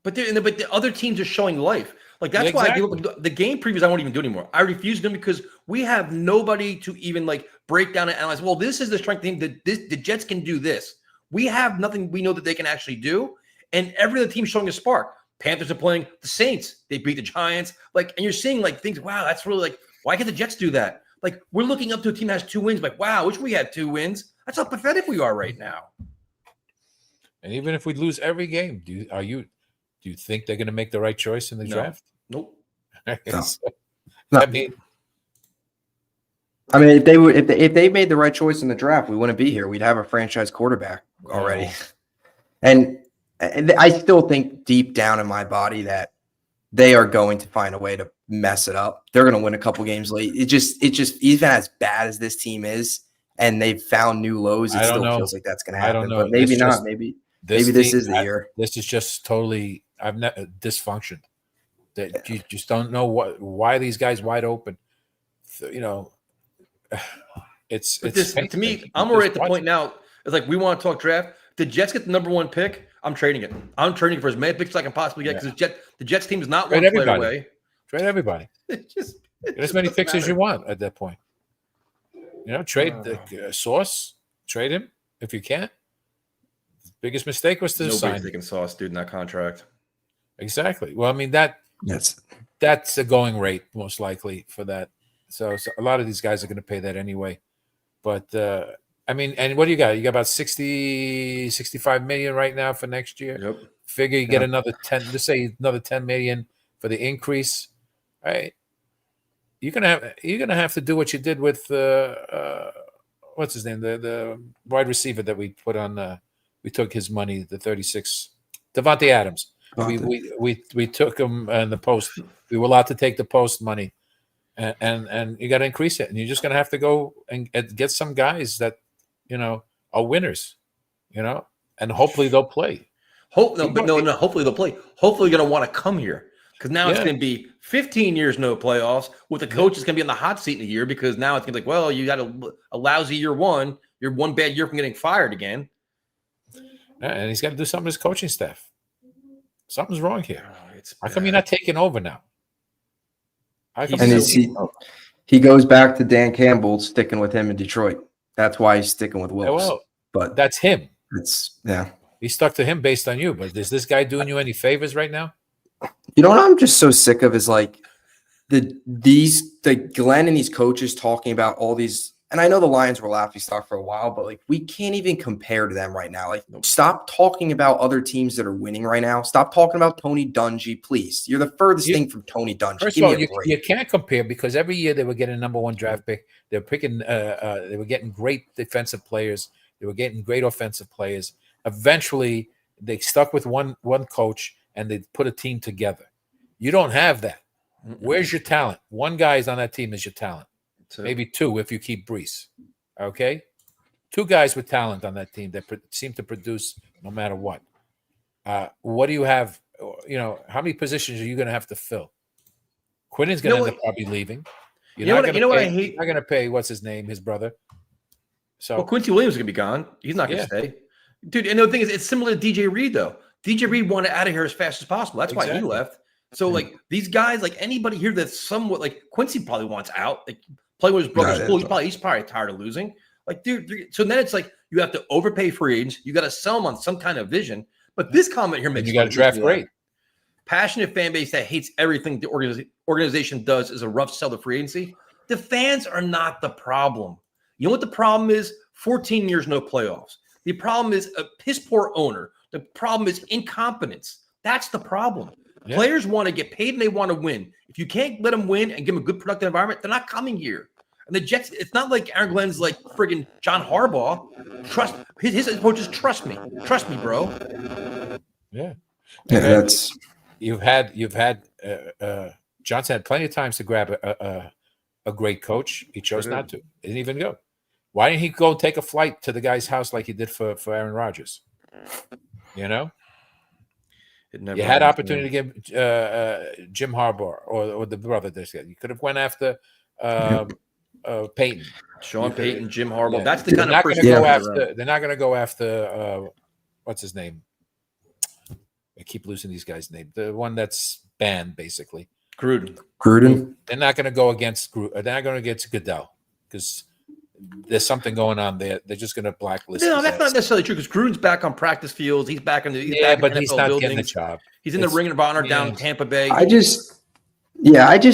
But the other teams are showing life. Like that's why I do the game previews. I won't even do anymore. I refuse them because we have nobody to even like break down and analyze. Well, this is the strength team. The Jets can do this. We have nothing. We know that they can actually do, and every other team's showing a spark. Panthers are playing the Saints. They beat the Giants. Like, and you're seeing like things. Wow, that's really like. Why can't the Jets do that? Like, we're looking up to a team that has 2 wins. Like, wow, wish we had 2 wins. That's how pathetic we are right now. And even if we lose every game, do you think they're going to make the right choice in the No. draft? Nope. No. I mean, if they would, if they made the right choice in the draft, we wouldn't be here. We'd have a franchise quarterback already. No. And I still think deep down in my body that they are going to find a way to mess it up. They're going to win a couple games late. It just even as bad as this team is, and they've found new lows, it I don't still know. feels like that's going to I happen. don't know. But maybe It's not. just- Maybe this team- is the year. This is just totally dysfunction. That you just don't know why these guys wide open. You know, it's To me, I'm already at the point now. It's like we want to talk draft. The Jets get the number 1 pick. I'm trading it. I'm trading it for as many picks as I can possibly get because the Jets team is not Trade one player everybody. away. Trade everybody. It just Get as many picks as you want at that point. You know, trade the Sauce. Trade him if you can. The biggest mistake was to Nobody's sign. taking Sauce, dude, in that contract. Exactly. Well, I mean that's a going rate most likely for that. So a lot of these guys are going to pay that anyway. But I mean, and what do you got? You got about 60, 65 million right now for next year. Yep. Figure you get another 10, let's say another 10 million for the increase. All right. You're gonna have to do what you did with what's his name? The wide receiver that we put on we took his money, the 36, Devontae Adams. We took him in the post. We were allowed to take the post money, and you got to increase it. And you're just going to have to go and get some guys that are winners, and hopefully they'll play. Hopefully they'll play. Hopefully they're going to want to come here because now it's going to be 15 years no playoffs. With the coach is going to be on the hot seat in a year because now it's going to be like, well, you got a lousy year 1. You're 1 bad year from getting fired again. Yeah, and he's got to do something with his coaching staff. Something's wrong here. It's How come you're not taking over now? He goes back to Dan Campbell, sticking with him in Detroit. That's why he's sticking with Wilkes. Well, but that's him. it's yeah. He stuck to him based on you. But is this guy doing you any favors right now? You know what I'm just so sick of is like the Glenn and these coaches talking about all these, and I know the Lions were laughing stock for a while, but like we can't even compare to them right now. Like, stop talking about other teams that are winning right now. Stop talking about Tony Dungy, please. You're the furthest thing from Tony Dungy. First Give of all, me a break. you can't compare because every year they were getting a number 1 draft pick. They were picking. They were getting great defensive players. They were getting great offensive players. Eventually, they stuck with one coach and they put a team together. You don't have that. Where's your talent? One guy is on that team is your talent. Maybe 2 if you keep Brees. Okay? 2 guys with talent on that team that seem to produce no matter what. What do you have? You know, how many positions are you going to have to fill? Quinnen's going to end up probably leaving. You know what I hate? You're not going to pay, what's his name, his brother. So Well, Quincy Williams is going to be gone. He's not going to stay. Dude, and the thing is, it's similar to DJ Reed, though. DJ Reed wanted out of here as fast as possible. That's why he left. So, like, these guys, like anybody here that's somewhat like Quincy probably wants out. Like, play with his brother's school. He's probably tired of losing. Like, dude. So then it's like you have to overpay free agents. You got to sell them on some kind of vision. But this comment here makes you got to draft great. Passionate fan base that hates everything the organization does is a rough sell to free agency. The fans are not the problem. You know what the problem is? 14 years, no playoffs. The problem is a piss poor owner. The problem is incompetence. That's the problem. Yeah. Players want to get paid and they want to win. If you can't let them win and give them a good productive environment, they're not coming here. And the Jets, it's not like Aaron Glenn's like friggin' John Harbaugh. Trust his approach is trust me, bro. Yeah, that's you've had Johnson had plenty of times to grab a great coach. He chose not to. He didn't even go. Why didn't he go take a flight to the guy's house like he did for Aaron Rodgers? You know. You had opportunity to give Jim Harbaugh or the brother this guy. You could have went after Peyton, Sean Payton, Jim Harbaugh. Yeah. That's the kind of person they're not going to go after what's his name? I keep losing these guys' name. The one that's banned, basically. Gruden. They're not going to go against Gruden. They're not going to get Goodell because there's something going on there. They're just going to blacklist. No, that's not necessarily true because Gruden's back on practice fields. He's back in the but he's not getting the job. He's in the Ring of Honor down in Tampa Bay. I just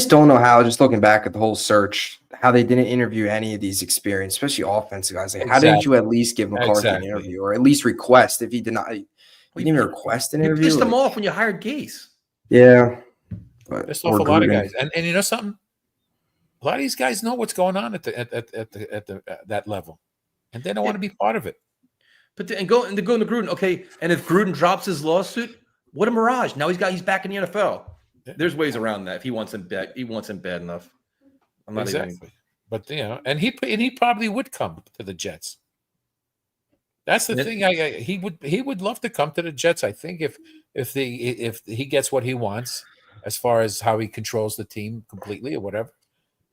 don't know how, just looking back at the whole search, how they didn't interview any of these experienced, especially offensive guys. Like, how didn't you at least give McCarthy an interview or at least request if he did not? You didn't even request an interview. You pissed him off when you hired Gase. Yeah. Pissed off a lot of guys. And you know something? A lot of these guys know what's going on at that level, and they don't want to be part of it. But to go into Gruden, okay. And if Gruden drops his lawsuit, what a mirage! Now he's back in the NFL. Yeah. There's ways around that. If he wants him back, he wants him bad enough. I'm not exactly. Even... But and he probably would come to the Jets. That's the thing. He would love to come to the Jets. I think if he gets what he wants as far as how he controls the team completely or whatever.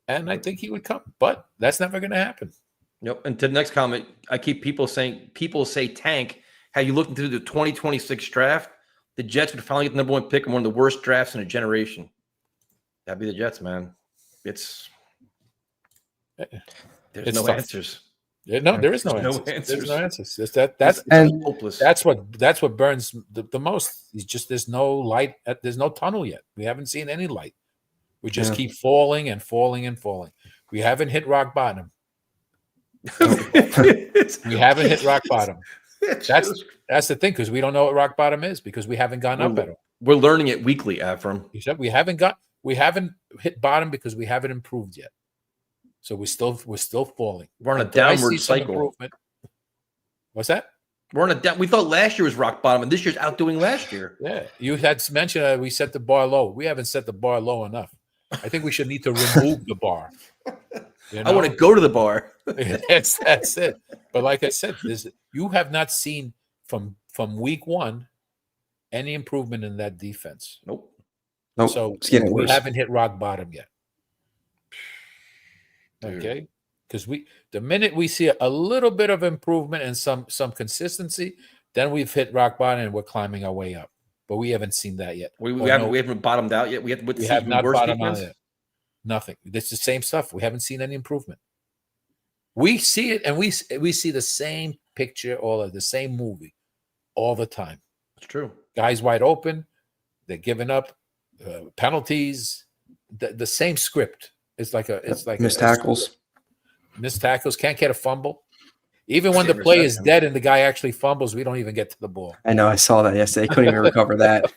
And I think he would come, but that's never going to happen. Yep. And to the next comment, I keep people say tank. Have you looked into the 2026 draft? The Jets would finally get the #1 pick in one of the worst drafts in a generation. That'd be the Jets, man. There's no answers. No, there is no answers. There's no answers. That's hopeless. That's what burns the most. It's just there's no light. There's no tunnel yet. We haven't seen any light. We just keep falling and falling and falling. We haven't hit rock bottom. We haven't hit rock bottom. That's the thing, because we don't know what rock bottom is because we haven't gone up at all. We're learning it weekly, Avram. You said we haven't hit bottom because we haven't improved yet. So we're still falling. We're on a downward cycle. What's that? We're on a down. We thought last year was rock bottom, and this year's outdoing last year. Yeah, you had mentioned we set the bar low. We haven't set the bar low enough. I think we should need to remove the bar. You know? I want to go to the bar. That's it. But like I said, you have not seen from week 1 any improvement in that defense. Nope. So it's getting worse. We haven't hit rock bottom yet. Dude. Okay, because the minute we see a little bit of improvement and some consistency, then we've hit rock bottom and we're climbing our way up. But we haven't seen that yet. We haven't bottomed out yet. We have not bottomed out yet. Nothing. It's the same stuff. We haven't seen any improvement. We see it, and we see the same picture, all of the same movie, all the time. It's true. Guys wide open, they're giving up penalties. The same script. It's like missed tackles. Missed tackles, can't get a fumble. Even when the play is dead and the guy actually fumbles, we don't even get to the ball. I know. I saw that yesterday. Couldn't even recover that.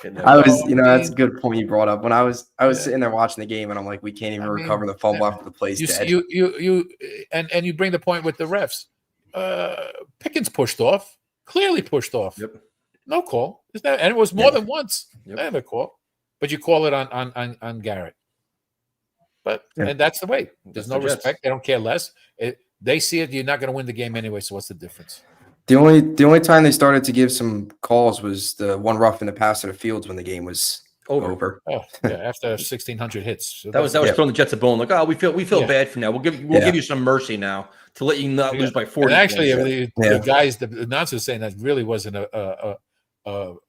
That's a good point you brought up. When I was sitting there watching the game, and I'm like, we can't even recover the fumble after the play's dead. And you bring the point with the refs. Pickens pushed off, clearly pushed off. Yep. No call. And it was more than once. Yep. They have a call, but you call it on Garrett. But and that's the way. There's no respect. They don't care less. They see it. You're not going to win the game anyway. So what's the difference? The only time they started to give some calls was the one rough in the pass to the Fields when the game was over. Oh yeah, after 1,600 hits. So that was throwing the Jets a bone. Like, oh, we feel bad for now. We'll give you some mercy now to let you not lose by 40. And actually, the guys, the announcer was saying that really wasn't a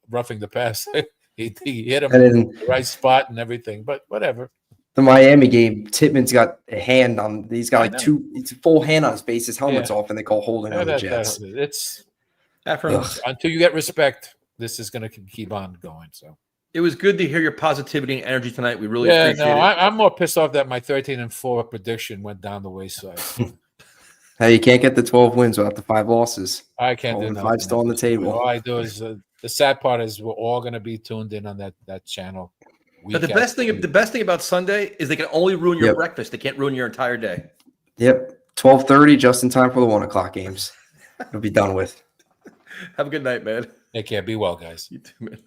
roughing the pass. he hit him in the right spot and everything. But whatever. The Miami game, Tittman's got a hand on. He's got it's a full hand on his face. His helmet's off, and they call holding on the Jets. It's until you get respect, this is going to keep on going. So it was good to hear your positivity and energy tonight. We really appreciate it. I'm more pissed off that my 13-4 prediction went down the wayside. Hey, you can't get the 12 wins without the 5 losses. I can't do nothing. 5 still on the table. All I do is the sad part is we're all going to be tuned in on that channel. But the best thing about Sunday is they can only ruin your breakfast. They can't ruin your entire day. Yep. 12:30, just in time for the 1 o'clock games. It'll be done with. Have a good night, man. Take care. Be well, guys. You too, man.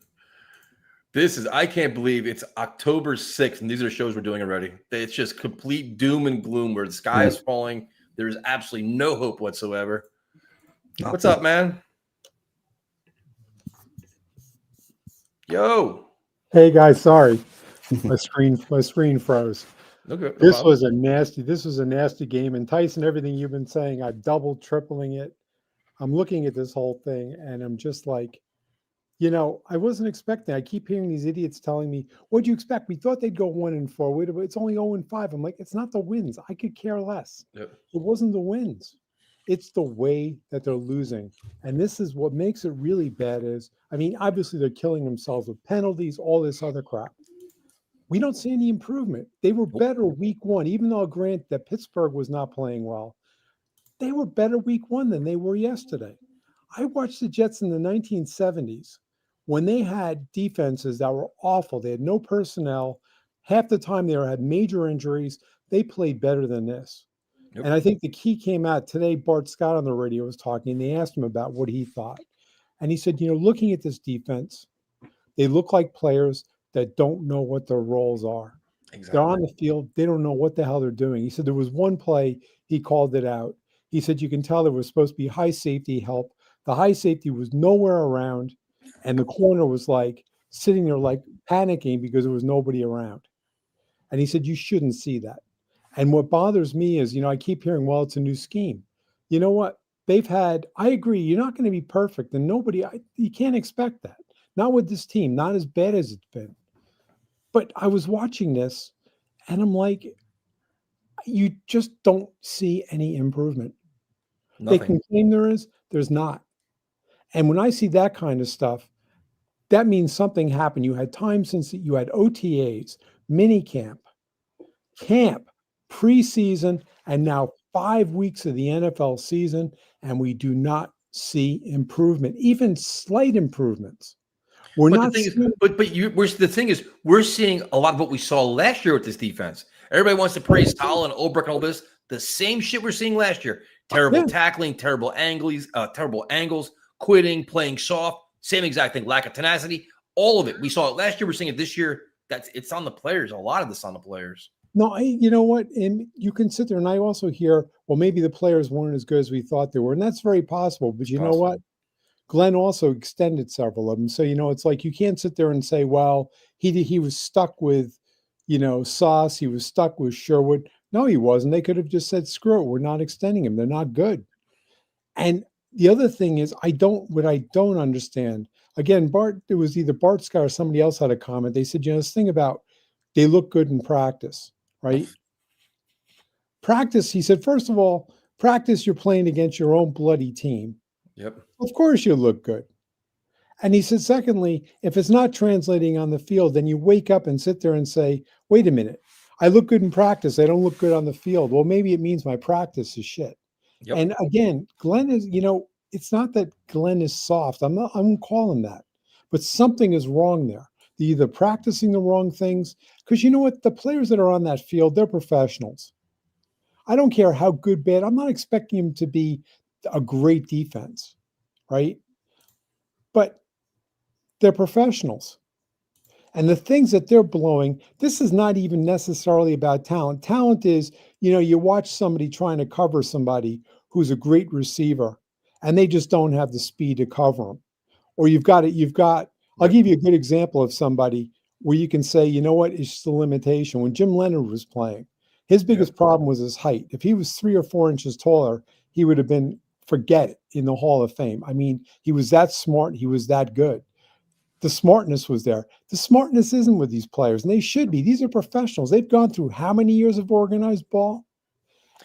I can't believe it's October 6th, and these are the shows we're doing already. It's just complete doom and gloom where the sky is falling. There's absolutely no hope whatsoever. What's up, man? Yo. Hey guys, sorry, my screen froze. Okay, This was a nasty game, and Tyson, everything you've been saying, I'm tripling it. I'm looking at this whole thing, and I'm just like, I wasn't expecting. I keep hearing these idiots telling me, "What'd you expect? We thought they'd go 1-4. It's only 0-5." I'm like, it's not the wins. I could care less. Yep. It wasn't the wins. It's the way that they're losing. And this is what makes it really bad obviously they're killing themselves with penalties, all this other crap. We don't see any improvement. They were better week 1, even though I'll grant that Pittsburgh was not playing well. They were better week 1 than they were yesterday. I watched the Jets in the 1970s when they had defenses that were awful. They had no personnel. Half the time they had major injuries. They played better than this. Yep. And I think the key came out today. Bart Scott on the radio was talking, and they asked him about what he thought. And he said, looking at this defense, they look like players that don't know what their roles are. Exactly. They're on the field. They don't know what the hell they're doing. He said there was one play, he called it out. He said you can tell there was supposed to be high safety help. The high safety was nowhere around, and the corner was like sitting there like panicking because there was nobody around. And he said you shouldn't see that. And what bothers me is, I keep hearing, well, it's a new scheme. You know what? I agree, you're not going to be perfect, and you can't expect that. Not with this team, not as bad as it's been. But I was watching this, and I'm like, you just don't see any improvement. Nothing. They can claim there's not. And when I see that kind of stuff, that means something happened. You had time since you had OTAs, mini camp, preseason, and now 5 weeks of the NFL season, and we do not see improvement, even slight improvements. The thing is, we're seeing a lot of what we saw last year with this defense. Everybody wants to praise Salah and Olbrich and all this. The same shit we're seeing last year. Terrible tackling, terrible angles, quitting, playing soft. Same exact thing. Lack of tenacity. All of it. We saw it last year. We're seeing it this year. It's on the players. A lot of this on the players. No, you know what? And you can sit there, and I also hear, well, maybe the players weren't as good as we thought they were, and that's very possible. But you know what? Glenn also extended several of them, so it's like you can't sit there and say, well, he was stuck with, Sauce, he was stuck with Sherwood. No, he wasn't. They could have just said, screw it, we're not extending him. They're not good. And the other thing is, what I don't understand. Again, it was either Bart Scott or somebody else had a comment. They said, this thing about they look good in practice. Right? Practice, he said, first of all, practice, you're playing against your own bloody team. Yep. Of course you look good. And he said, secondly, if it's not translating on the field, then you wake up and sit there and say, wait a minute, I look good in practice. I don't look good on the field. Well, maybe it means my practice is shit. Yep. And again, Glenn is, it's not that Glenn is soft. I won't call him that, but something is wrong there. They're either practicing the wrong things, because you know what? The players that are on that field, they're professionals. I don't care how good, bad. I'm not expecting him to be a great defense, right? But they're professionals. And the things that they're blowing, this is not even necessarily about talent. Talent is, you watch somebody trying to cover somebody who's a great receiver, and they just don't have the speed to cover them. Or I'll give you a good example of somebody where you can say, you know what, it's just a limitation. When Jim Leonard was playing, his biggest problem was his height. If he was 3 or 4 inches taller, he would have been, forget it, in the Hall of Fame. I mean, he was that smart. He was that good. The smartness was there. The smartness isn't with these players, and they should be. These are professionals. They've gone through how many years of organized ball?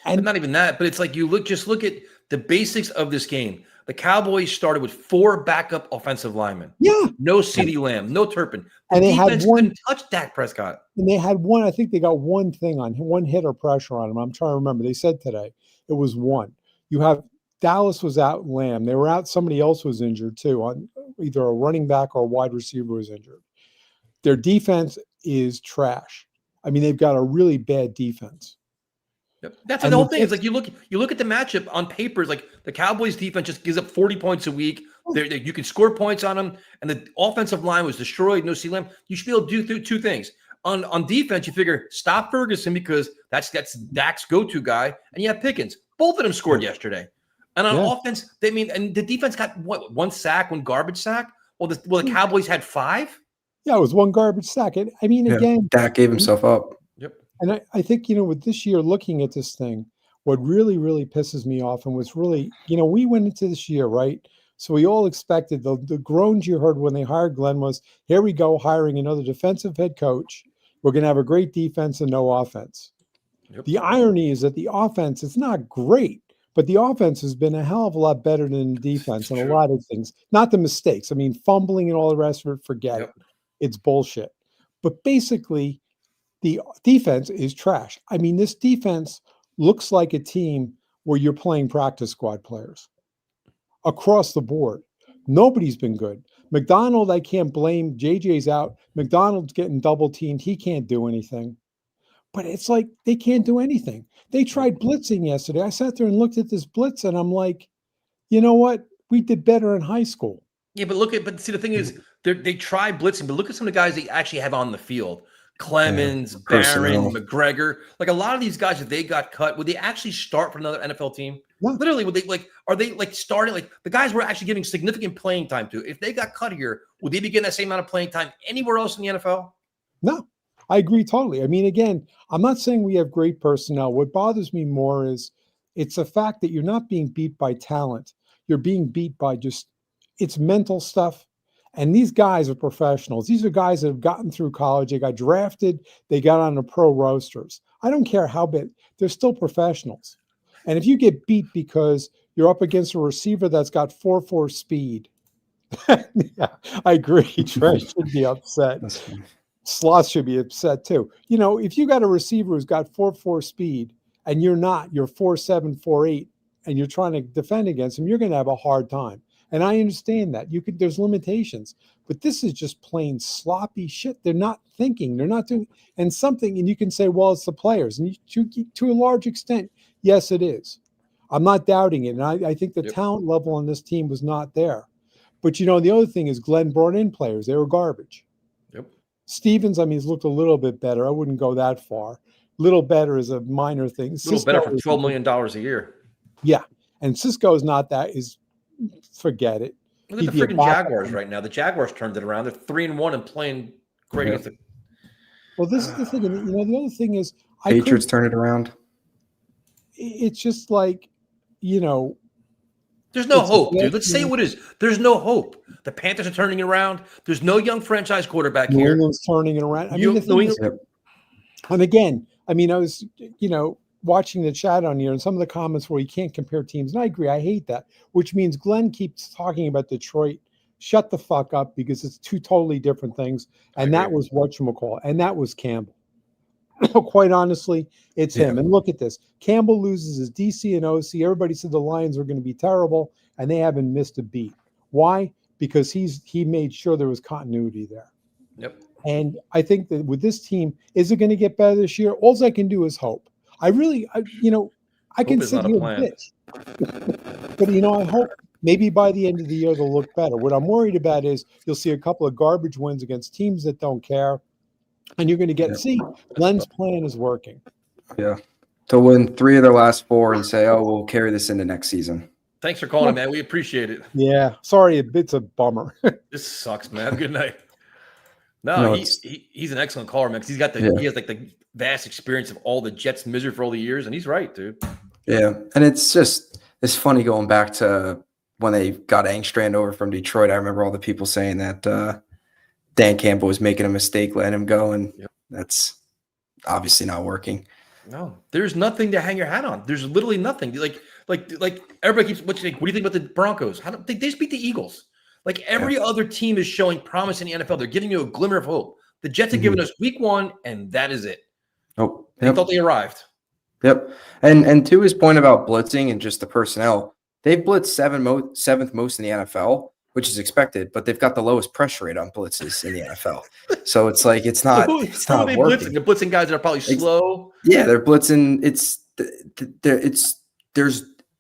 And And not even that, but it's like just look at the basics of this game. The Cowboys started with 4 backup offensive linemen. yeah, No CeeDee Lamb, no Turpin. The And they had defense one- couldn't touch Dak Prescott. and they had one. I think they got one thing on one hit or pressure on him. I'm trying to remember. They said today it was one. You have Dallas was out, Lamb. They were out. Somebody else was injured too. On either a running back or a wide receiver was injured. Their defense is trash. I mean, they've got a really bad defense. Yep. That's And the whole the thing. It's like you look at the matchup on paper. It's like the Cowboys defense just gives up 40 points a week. You can score points on them, and the offensive line was destroyed. No CeeDee Lamb. You should be able to do two things. On defense, you figure stop Ferguson because that's Dak's go-to guy, and you have Pickens. Both of them scored yesterday. And on offense, and the defense got what, 1 sack, 1 garbage sack. Well, the Cowboys had 5. Yeah, it was 1 garbage sack. And I mean, again, Dak gave himself up. Yep. and I think, with this year, looking at this thing, what really, really pisses me off and was really, we went into this year, right? So we all expected the groans you heard when they hired Glenn was, here we go, hiring another defensive head coach. We're going to have a great defense and no offense. Yep. The irony is that the offense is not great, but the offense has been a hell of a lot better than the defense and a lot of things. Not the mistakes. I mean, fumbling and all the rest of it, forget it. It's bullshit. But basically, the defense is trash. I mean, this defense looks like a team where you're playing practice squad players across the board. Nobody's been good. McDonald, I can't blame. JJ's out. McDonald's getting double teamed. He can't do anything. But it's like they can't do anything. They tried blitzing yesterday. I sat there and looked at this blitz, and I'm like, you know what? We did better in high school. Yeah, but see, the thing is, they try blitzing, but look at some of the guys they actually have on the field. Clemens, Barron, McGregor. Like a lot of these guys, if they got cut, would they actually start for another NFL team? No. Literally, would they are they starting the guys we're actually giving significant playing time to? If they got cut here, would they be getting that same amount of playing time anywhere else in the NFL? No, I agree totally. I mean, again, I'm not saying we have great personnel. What bothers me more is it's the fact that you're not being beat by talent. You're being beat by it's mental stuff. And these guys are professionals. These are guys that have gotten through college. They got drafted. They got on the pro rosters. I don't care how big. They're still professionals. And if you get beat because you're up against a receiver that's got 4.4 speed, yeah, I agree. Trey should be upset. Sloth should be upset too. If you got a receiver who's got 4.4 speed and you're 4.7, 4.8, and you're trying to defend against him, you're going to have a hard time. And I understand that there's limitations, but this is just plain sloppy shit. They're not thinking, they're not doing, and you can say, well, it's the players. And to a large extent, yes, it is. I'm not doubting it. And I think the talent level on this team was not there. But the other thing is Glenn brought in players. They were garbage. Yep. Stevens, he's looked a little bit better. I wouldn't go that far. Little better is a minor thing. A little better for $12 million a year. Yeah. And Cisco's not that forget it. Look at the freaking Jaguars right now. The Jaguars turned it around. They're 3-1 and playing great. Yeah. Well, this is the thing. And, the other thing is, Patriots turn it around. It's just like, there's no hope, dude. Let's say what it is. There's no hope. The Panthers are turning it around. There's no young franchise quarterback here. New England's turning it around. And again, I was, watching the chat on here and some of the comments where you can't compare teams. And I agree. I hate that, which means Glenn keeps talking about Detroit. Shut the fuck up, because it's two totally different things. And that was whatchamacallit. And that was Campbell. Quite honestly, it's him. And look at this. Campbell loses his DC and OC. Everybody said the Lions were going to be terrible, and they haven't missed a beat. Why? Because he made sure there was continuity there. Yep. And I think that with this team, is it going to get better this year? All I can do is hope. I can Hope is sit not a here and plan. bitch. But, I hope maybe by the end of the year they'll look better. What I'm worried about is you'll see a couple of garbage wins against teams that don't care. And you're going to see Glenn's plan is working. Yeah. To win 3 of their last 4 and say, oh, we'll carry this into next season. Thanks for calling, man. We appreciate it. Yeah. Sorry, it's a bummer. This sucks, man. Good night. No, he's an excellent caller, man. Because he has like the vast experience of all the Jets' misery for all the years, and he's right, dude. Yeah, and it's funny going back to when they got Engstrand over from Detroit. I remember all the people saying that Dan Campbell was making a mistake letting him go, and that's obviously not working. No, there's nothing to hang your hat on. There's literally nothing. Like everybody keeps. What do you think about the Broncos? They just beat the Eagles. Like every other team is showing promise in the NFL. They're giving you a glimmer of hope. The Jets have given us week 1, and that is it. Oh, They thought they arrived. Yep. And to his point about blitzing and just the personnel, they've blitzed 7th most in the NFL, which is expected, but they've got the lowest pressure rate on blitzes in the NFL. So it's like it's not working. Blitzing? They're blitzing guys that are probably slow. Yeah, they're blitzing.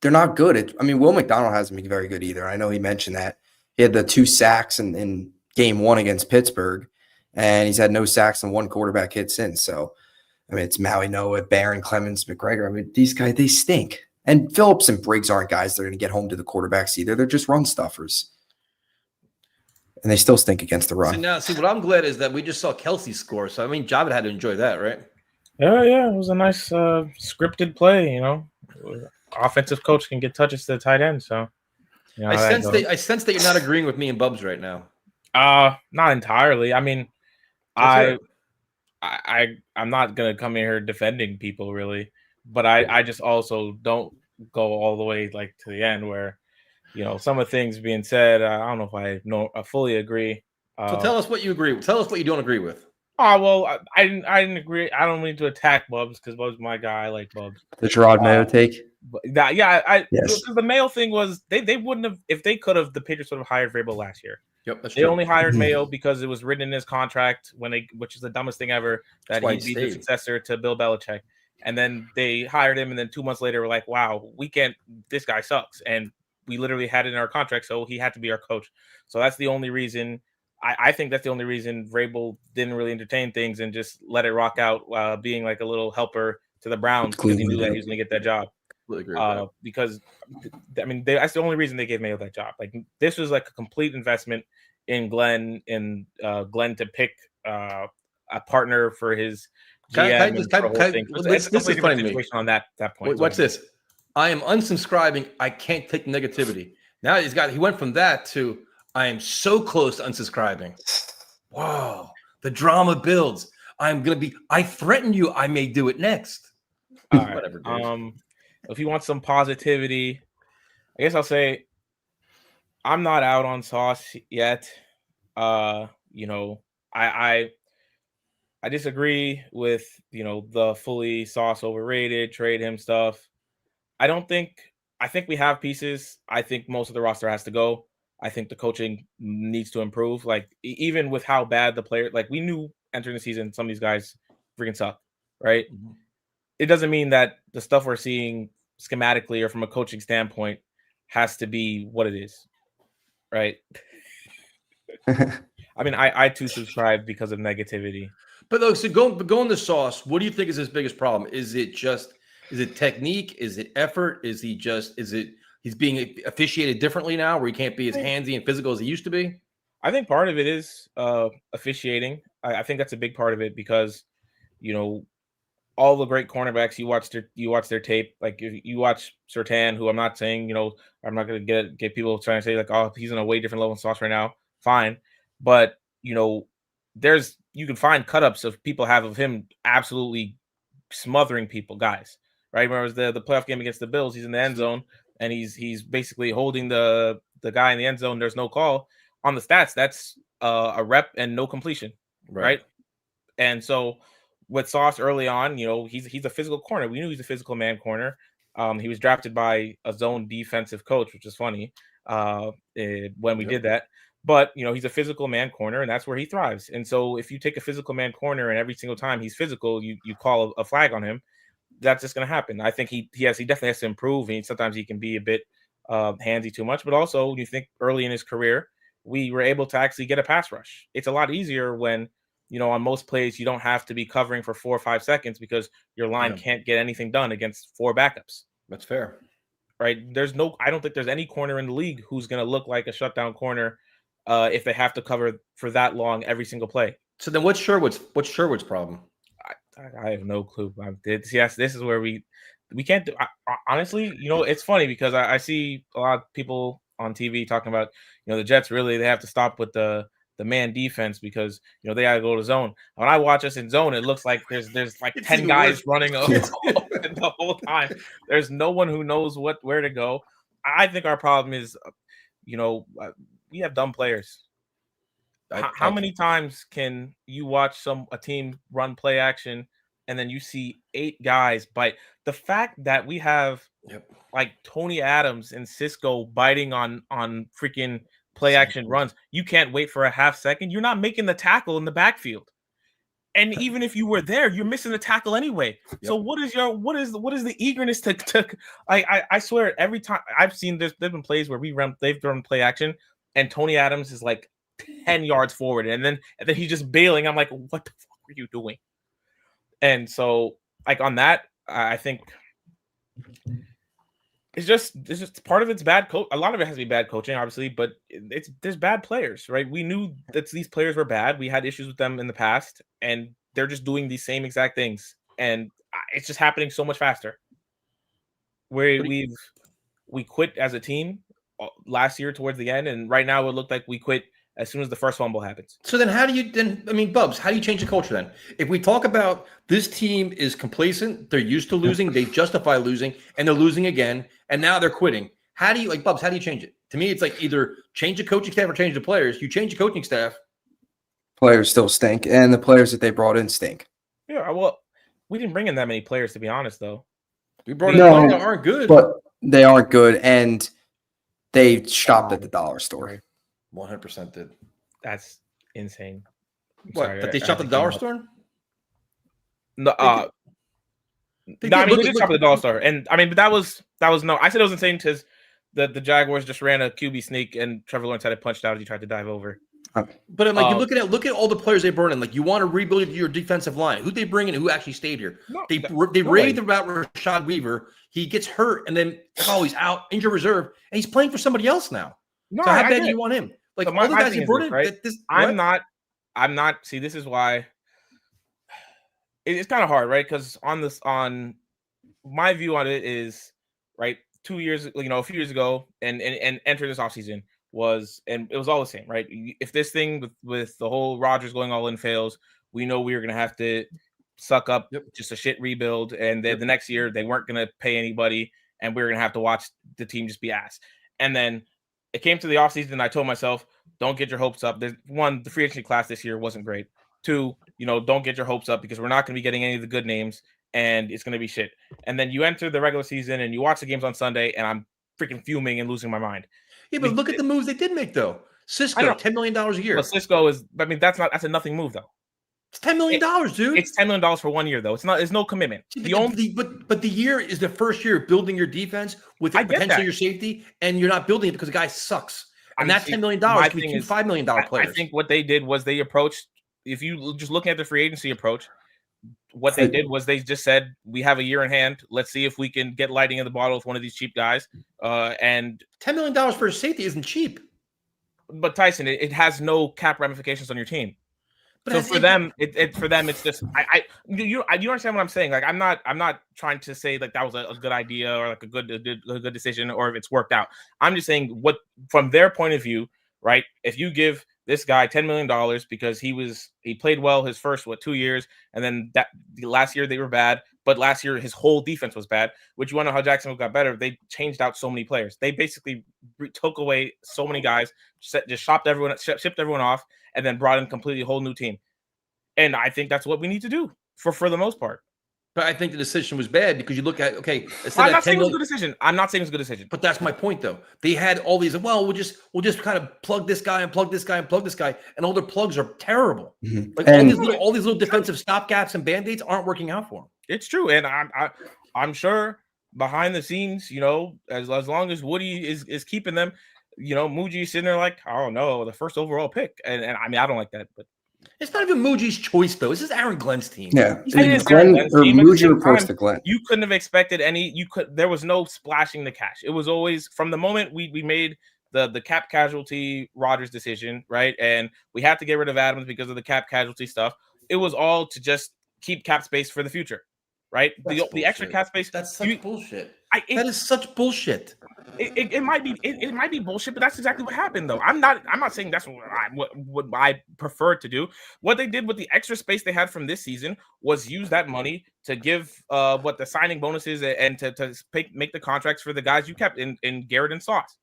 They're not good. Will McDonald hasn't been very good either. I know he mentioned that. He had the 2 sacks in game 1 against Pittsburgh, and he's had no sacks and 1 quarterback hit since. So, it's Maui Noah, Barron, Clemens, McGregor. These guys, they stink. And Phillips and Briggs aren't guys that are going to get home to the quarterbacks either. They're just run stuffers. And they still stink against the run. See, what I'm glad is that we just saw Kelsey score. So, Javid had to enjoy that, right? Yeah. It was a nice scripted play, Offensive coach can get touches to the tight end, so. I sense that you're not agreeing with me and Bubs right now. Not entirely. I'm not gonna come in here defending people really, but I just also don't go all the way like to the end where, some of the things being said. I don't know if I fully agree. So tell us what you agree with. Tell us what you don't agree with. Well, I didn't agree. I don't mean to attack Bubs because Bubs is my guy. I like Bubs. The Gerard Mayo take. But yes. Because the Mayo thing was they wouldn't have, if they could have, the Patriots would have hired Vrabel last year. Yep, that's they true. only hired Mayo because it was written in his contract which is the dumbest thing ever, that he'd be the successor to Bill Belichick. And then they hired him, and then 2 months later, we're like, wow, this guy sucks. And we literally had it in our contract, so he had to be our coach. So that's the only reason. I think that's the only reason Vrabel didn't really entertain things and just let it rock out, being like a little helper to the Browns because he knew that he was going to get that job. Because that's the only reason they gave Mayo that job. Like, this was like a complete investment in Glenn, to pick a partner for his GM. It's a completely different situation on that point. What's this? I am unsubscribing. I can't take negativity. Now he went from that to I am so close to unsubscribing. Wow. The drama builds. I threaten you. I may do it next. All right. Whatever. Dude. If you want some positivity, I guess I'll say I'm not out on Sauce yet. I disagree with, the fully Sauce overrated, trade him stuff. I think we have pieces. I think most of the roster has to go. I think the coaching needs to improve. Like, even with how bad the player, like, we knew entering the season, some of these guys freaking suck, right? Mm-hmm. It doesn't mean that the stuff we're seeing schematically or from a coaching standpoint has to be what it is, right? I too subscribe because of negativity. But look, so going to Sauce, what do you think is his biggest problem? Is it technique? Is it effort? Is it he's being officiated differently now where he can't be as handsy and physical as he used to be? I think part of it is officiating. I think that's a big part of it because, all the great cornerbacks, you watch their tape. Like, if you watch Surtain, who I'm not saying, I'm not going to get people trying to say like, oh, he's on a way different level in Sauce right now. Fine. But, you can find cut-ups of people have of him absolutely smothering people, guys. right? Whereas the playoff game against the Bills, he's in the end zone and he's basically holding the guy in the end zone. There's no call on the stats. That's a rep and no completion, right? And so with Sauce early on, he's a physical corner. We knew he's a physical man corner. He was drafted by a zone defensive coach, which is funny when we did that. But, he's a physical man corner, and that's where he thrives. And so if you take a physical man corner and every single time he's physical, you call a flag on him, that's just going to happen. I think he definitely has to improve, and sometimes he can be a bit handsy too much. But also, you think early in his career, we were able to actually get a pass rush. It's a lot easier when, on most plays, you don't have to be covering for 4 or 5 seconds because your line can't get anything done against 4 backups. That's fair. Right? I don't think there's any corner in the league who's going to look like a shutdown corner if they have to cover for that long every single play. So then what's Sherwood's problem? I have no clue. Yes, this is where we can't do. Honestly, it's funny because I see a lot of people on TV talking about, the Jets really, they have to stop with the man defense because, they got to go to zone. When I watch us in zone, it looks like there's like 10 guys running the whole time. There's no one who knows where to go. I think our problem is, we have dumb players. How many times can you watch a team run play action and then you see 8 guys bite? The fact that we have like Tony Adams and Cisco biting on freaking play action runs, you can't wait for a half second. You're not making the tackle in the backfield. And even if you were there, you're missing the tackle anyway. Yep. So what is the eagerness to I swear every time I've seen there's been plays where they've run play action and Tony Adams is like 10 yards forward and then he's just bailing. I'm like, what the fuck are you doing? And so like on that, I think it's just part of it's bad coach. A lot of it has to be bad coaching, obviously, but there's bad players, right? We knew that these players were bad. We had issues with them in the past, and they're just doing these same exact things, and it's just happening so much faster. Where we quit as a team last year towards the end, and right now it looked like we quit as soon as the first fumble happens. So then Bubs, how do you change the culture then? If we talk about this team is complacent, they're used to losing, they justify losing, and they're losing again, and now they're quitting. How do you change it? To me, it's like either change the coaching staff or change the players. You change the coaching staff. Players still stink, and the players that they brought in stink. Yeah, well, we didn't bring in that many players, to be honest, though. We brought in players that aren't good. But they aren't good, and they shopped at the dollar store. 100% did. That's insane. That they shopped at the dollar store? No, they did shop at the dollar store, and but that was no. I said it was insane because the Jaguars just ran a QB sneak, and Trevor Lawrence had it punched out as he tried to dive over. But you look at all the players they brought in. Like you want to rebuild your defensive line. Who they bring in? Who actually stayed here? No, they raved about Rashad Weaver. He gets hurt, and then he's out, injured reserve, and he's playing for somebody else now. No, so how bad do you want him? Like all the guys you brought in, right? I'm not. See, this is why it's kind of hard, right? Because on my view on it is right. 2 years, a few years ago, and enter this offseason was, and it was all the same, right? If this thing with the whole Rodgers going all in fails, we know we were going to have to suck up just a shit rebuild, and the next year they weren't going to pay anybody, and we were going to have to watch the team just be ass. And then it came to the offseason, and I told myself, don't get your hopes up. There's one, the free agency class this year wasn't great. 2, don't get your hopes up because we're not going to be getting any of the good names, and it's going to be shit. And then you enter the regular season, and you watch the games on Sunday, and I'm freaking fuming and losing my mind. Yeah, but look at the moves they did make, though. Cisco, $10 million a year. Well, Cisco is, that's a nothing move, though. It's $10 million, dude. It's $10 million for 1 year, though. It's not. There's no commitment. But the year is the first year of building your defense with potentially your safety, and you're not building it because the guy sucks. And that $10 million can be two $5 million players. I think what they did was they approached. If you just looking at the free agency approach, what they did was they just said, we have a year in hand. Let's see if we can get lighting in the bottle with one of these cheap guys. And $10 million for a safety isn't cheap. But Tyson, it has no cap ramifications on your team. But so for them, it's just you understand what I'm saying? Like I'm not trying to say like that was a good idea or like a good decision or if it's worked out. I'm just saying what from their point of view, right? If you give this guy $10 million because he played well his first 2 years, and then that the last year they were bad, but last year his whole defense was bad. Which you want to know how Jacksonville got better? They changed out so many players. They basically took away so many guys, just shipped everyone off, and then brought in a completely whole new team. And I think that's what we need to do for the most part. But I think the decision was bad because you look at I'm not saying it was a good decision. I'm not saying it was a good decision. But that's my point, though. They had all these. Well, we'll just kind of plug this guy and plug this guy and plug this guy, and all their plugs are terrible. Mhm. Like And- all these little defensive stopgaps and band-aids aren't working out for them. It's true, and I'm sure behind the scenes, as long as Woody is keeping them, Muji's sitting there like, oh no, the first overall pick, and I mean I don't like that, but It's not even Muji's choice, though. This is Aaron Glenn's team. Yeah, It is Glenn Glenn's or team. At the Muji same reports time, to Glenn. you couldn't have expected any. There was no splashing the cash. It was always from the moment we made the cap casualty Rodgers decision, right? And we had to get rid of Adams because of the cap casualty stuff. It was all to just keep cap space for the future, right? The extra cap space. That's such bullshit. That is such bullshit. It might be bullshit, but that's exactly what happened, though. I'm not saying that's what I prefer to do. What they did with the extra space they had from this season was use that money to give the signing bonuses and to make the contracts for the guys you kept in Garrett and Sauce.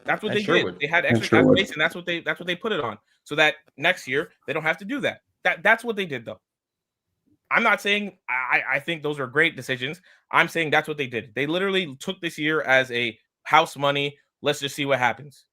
That's what they did. They had extra cap space, and that's what they put it on, so that next year they don't have to do that. That's what they did, though. I'm not saying I think those are great decisions. I'm saying that's what they did. They literally took this year as a house money. Let's just see what happens.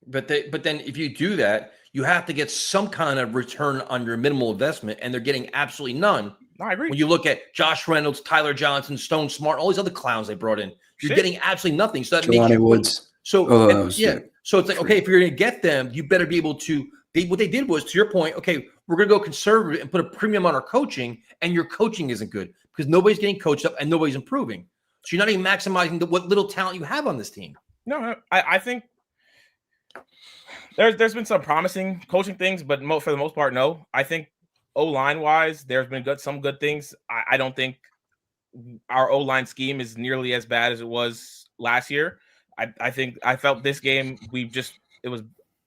But then if you do that, you have to get some kind of return on your minimal investment, and they're getting absolutely none. No, I agree. When you look at Josh Reynolds, Tyler Johnson, Stone Smart, all these other clowns they brought in, you're getting absolutely nothing. So that makes Jelani you Woods. So yeah. So it's like, okay, if you're going to get them, you better be able to. What they did was, to your point, okay, we're going to go conservative and put a premium on our coaching, and your coaching isn't good because nobody's getting coached up and nobody's improving. So you're not even maximizing what little talent you have on this team. No, I think there's been some promising coaching things, but for the most part, no. I think O-line wise, there's been some good things. I don't think our O-line scheme is nearly as bad as it was last year. I felt this game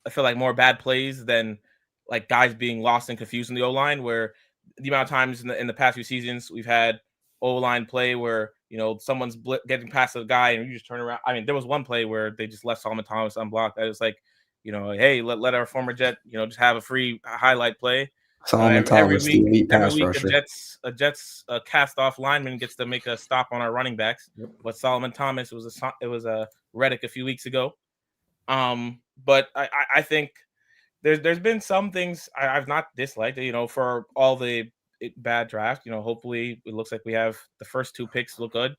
I feel like more bad plays than like guys being lost and confused in the O-line, where the amount of times in the past few seasons we've had O-line play where someone's getting past a guy and you just turn around. I mean, there was one play where they just left Solomon Thomas unblocked. I was like, hey, let our former Jet, just have a free highlight play. Solomon Thomas, the elite pass rusher. A Jets cast-off lineman gets to make a stop on our running backs. Yep. But Solomon Thomas it was a Reddick a few weeks ago. But I think there's been some things I've not disliked. For all the bad draft. Hopefully it looks like we have the first two picks look good.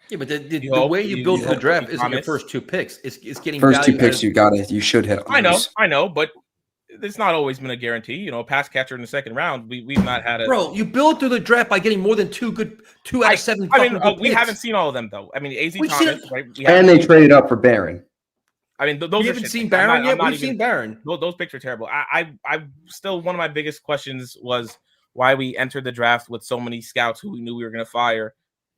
Yeah, but the way you build the draft isn't your first two picks. It's getting first two picks. You should hit. I know, but it's not always been a guarantee. Pass catcher in the second round. We've not had a bro. You build through the draft by getting more than two out of seven. I mean, we haven't seen all of them though. I mean, AZ Thomas, right? And they traded up for Barron. I mean, those you haven't seen Barron yet. We've seen Barron. Those picks are terrible. I still, one of my biggest questions was why we entered the draft with so many scouts who we knew we were going to fire,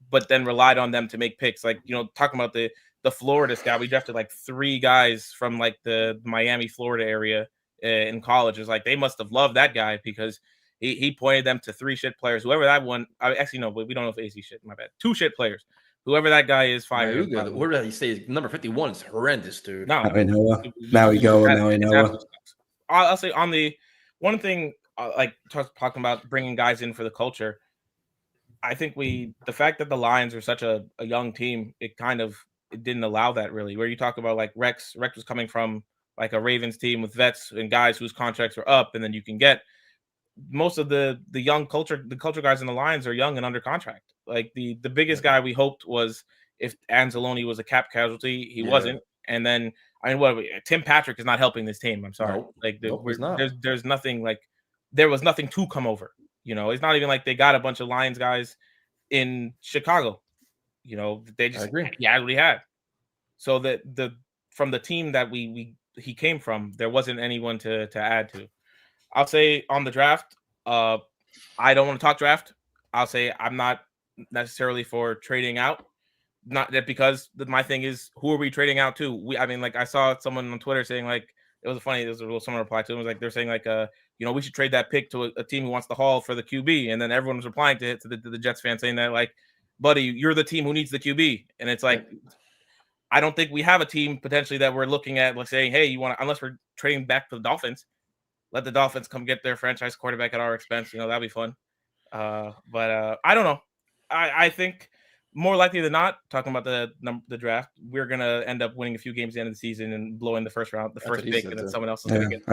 but then relied on them to make picks. Like, talking about the Florida scout, we drafted like 3 guys from like the Miami, Florida area in college. It was like they must have loved that guy because he pointed them to 3 shit players. Whoever that one, actually no, we don't know if AC shit. My bad. 2 shit players. Whoever that guy is, fired. What did he say? Number 51 is horrendous, dude. No, Maui Noah. I'll say on the one thing, like talking about bringing guys in for the culture. I think the fact that the Lions are such a young team, it didn't allow that really. Where you talk about like Rex was coming from like a Ravens team with vets and guys whose contracts are up, and then you can get most of the young culture guys in the Lions are young and under contract. Like the biggest guy we hoped was if Anzalone was a cap casualty, he wasn't. And then Tim Patrick is not helping this team. I'm sorry. No, like not. There's nothing like there was nothing to come over. It's not even like they got a bunch of Lions guys in Chicago. They just already had. So that from the team that he came from, there wasn't anyone to add to. I'll say on the draft, I don't want to talk draft. I'll say I'm not necessarily for trading out. Not that because my thing is, who are we trading out to? I saw someone on Twitter saying like it was funny. There was a little someone replied to him. It was like they're saying like, we should trade that pick to a team who wants the haul for the QB, and then everyone was replying to the Jets fan saying that like, buddy, you're the team who needs the QB, and it's like, I don't think we have a team potentially that we're looking at like saying, hey, you want to, unless we're trading back to the Dolphins, let the Dolphins come get their franchise quarterback at our expense. That'd be fun. But I don't know. I think more likely than not, talking about the draft, we're gonna end up winning a few games at the end of the season and blowing the first pick, and then someone else is gonna get.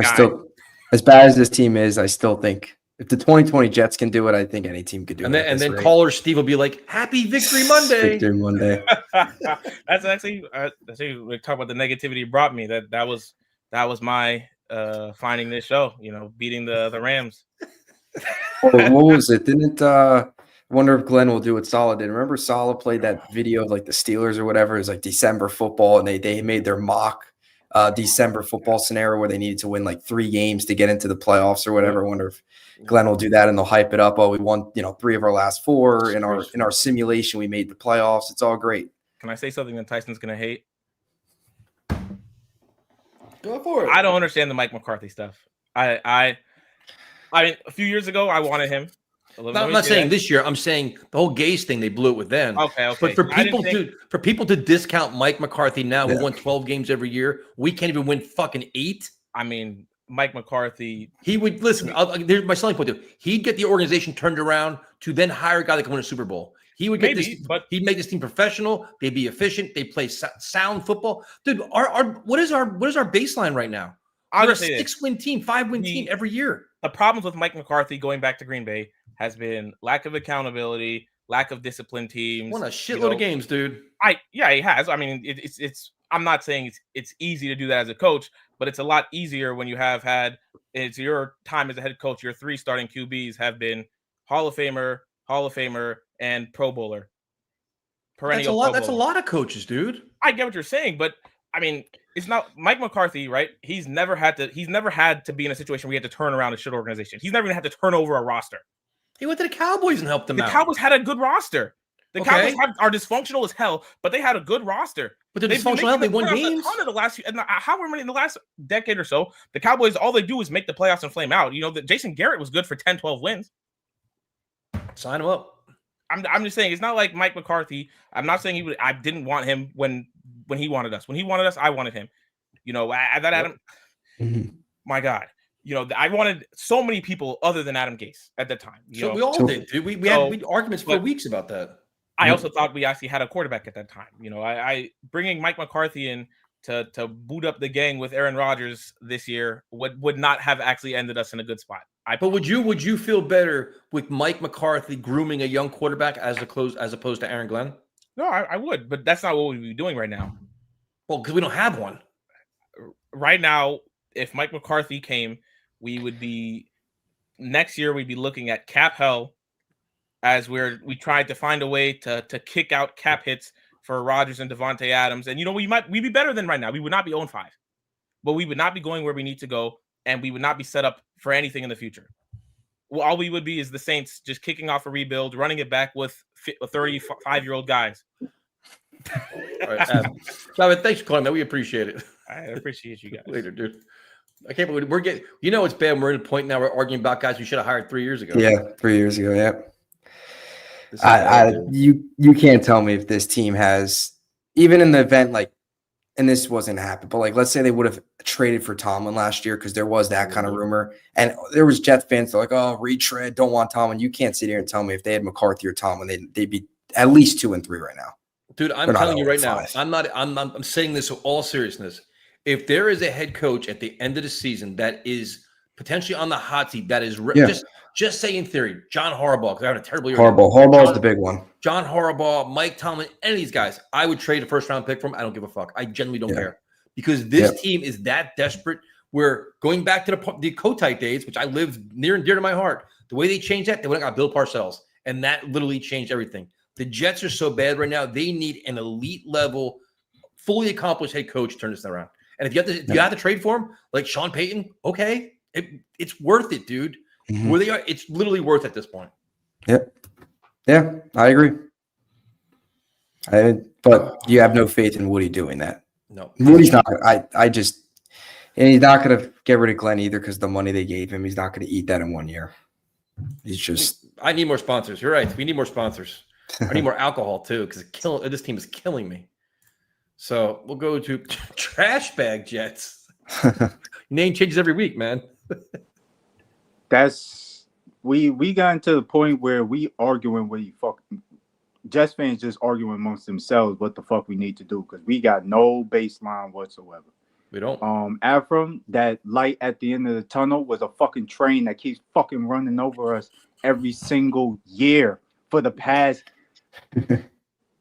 As bad as this team is, I still think if the 2020 Jets can do it, I think any team could do it. And then caller Steve will be like, "Happy Victory Monday." Victory Monday. That's actually we talk about the negativity brought me. That was my finding this show. Beating the Rams. What was it? I wonder if Glenn will do what Saleh did. Remember Saleh played that video of like the Steelers or whatever. It was like December football, and they made their mock December football scenario where they needed to win like 3 games to get into the playoffs or whatever. I wonder if Glenn will do that, and they'll hype it up. Oh, we won 3 of our last 4 in our simulation. We made the playoffs. It's all great. Can I say something that Tyson's gonna hate? Go for it. I don't understand the Mike McCarthy stuff. I mean, a few years ago, I wanted him. I'm not saying this year. I'm saying the whole Gase thing they blew it with then. Okay. But for people to discount Mike McCarthy now, who won 12 games every year, we can't even win fucking 8. I mean, Mike McCarthy. He would listen. There's my selling point. He'd get the organization turned around to then hire a guy that can win a Super Bowl. He would get he'd make this team professional. They'd be efficient. They play sound football, dude. What is our baseline right now? We're a 6-win team, 5-win team every year. The problems with Mike McCarthy going back to Green Bay has been lack of accountability, lack of disciplined teams. Won a shitload of games, dude. He has. I mean, it's. I'm not saying it's easy to do that as a coach, but it's a lot easier when you have had. It's your time as a head coach. Your 3 starting QBs have been Hall of Famer, and Pro Bowler. Perennial. That's a lot of coaches, dude. I get what you're saying, but I mean, it's not Mike McCarthy, right? He's never had to be in a situation where he had to turn around a shit organization. He's never even had to turn over a roster. He went to the Cowboys and helped them out. The Cowboys had a good roster. The Cowboys are dysfunctional as hell, but they had a good roster. But they're dysfunctional. They won games. A ton of the last, however many in the last decade or so, the Cowboys, all they do is make the playoffs and flame out. Jason Garrett was good for 10, 12 wins. Sign him up. I'm just saying it's not like Mike McCarthy. I'm not saying I didn't want him when he wanted us. When he wanted us, I wanted him. Adam. My God. I wanted so many people other than Adam Gase at the time. We all did, dude. We had arguments for weeks about that. I also thought we actually had a quarterback at that time. I bringing Mike McCarthy in to boot up the gang with Aaron Rodgers this year would not have actually ended us in a good spot. But would you feel better with Mike McCarthy grooming a young quarterback as opposed to Aaron Glenn? No, I would, but that's not what we'd be doing right now. Well, because we don't have one. Right now, if Mike McCarthy came, we would be next year. We'd be looking at cap hell as we tried to find a way to kick out cap hits for Rodgers and Devontae Adams, and we'd be better than right now. We would not be 0-5, but we would not be going where we need to go, and we would not be set up for anything in the future. Well, all we would be is the Saints just kicking off a rebuild, running it back with 35-year-old guys. All right, David, thanks for calling, man. We appreciate it. I appreciate you guys. Later, dude. I can't believe we're getting. It's bad. We're at a point now. We're arguing about guys we should have hired 3 years ago. Yeah, 3 years ago. Yeah. You can't tell me if this team has, even in the event and this wasn't happening, but let's say they would have traded for Tomlin last year because there was that kind of rumor, and there was Jets fans that oh, retread, don't want Tomlin. You can't sit here and tell me if they had McCarthy or Tomlin, they'd be at least 2-3 right now. Dude, I'm telling you right now, I'm saying this with all seriousness. If there is a head coach at the end of the season that is potentially on the hot seat, that is just say in theory, John Harbaugh, because they're having a terrible year. Harbaugh's the big one. John Harbaugh, Mike Tomlin, any of these guys, I would trade a first-round pick for them. I don't give a fuck. I genuinely don't care. Because this team is that desperate. We're going back to the Kotite days, which I lived near and dear to my heart. The way they changed that, they went and got Bill Parcells, and that literally changed everything. The Jets are so bad right now, they need an elite-level, fully accomplished head coach to turn this around. And if you have to trade for him, like Sean Payton, okay, it's worth it, dude. Mm-hmm. Where they are, it's literally worth it at this point. Yep. Yeah, I agree. But you have no faith in Woody doing that. No, Woody's not. And he's not going to get rid of Glenn either because the money they gave him, he's not going to eat that in 1 year. He's just. I need more sponsors. You're right. We need more sponsors. I need more alcohol too because this team is killing me. So we'll go to trash bag Jets. Name changes every week, man. We got into the point where we arguing with fucking Jets fans just arguing amongst themselves what the fuck we need to do because we got no baseline whatsoever. We don't. Avram, that light at the end of the tunnel was a fucking train that keeps fucking running over us every single year for the past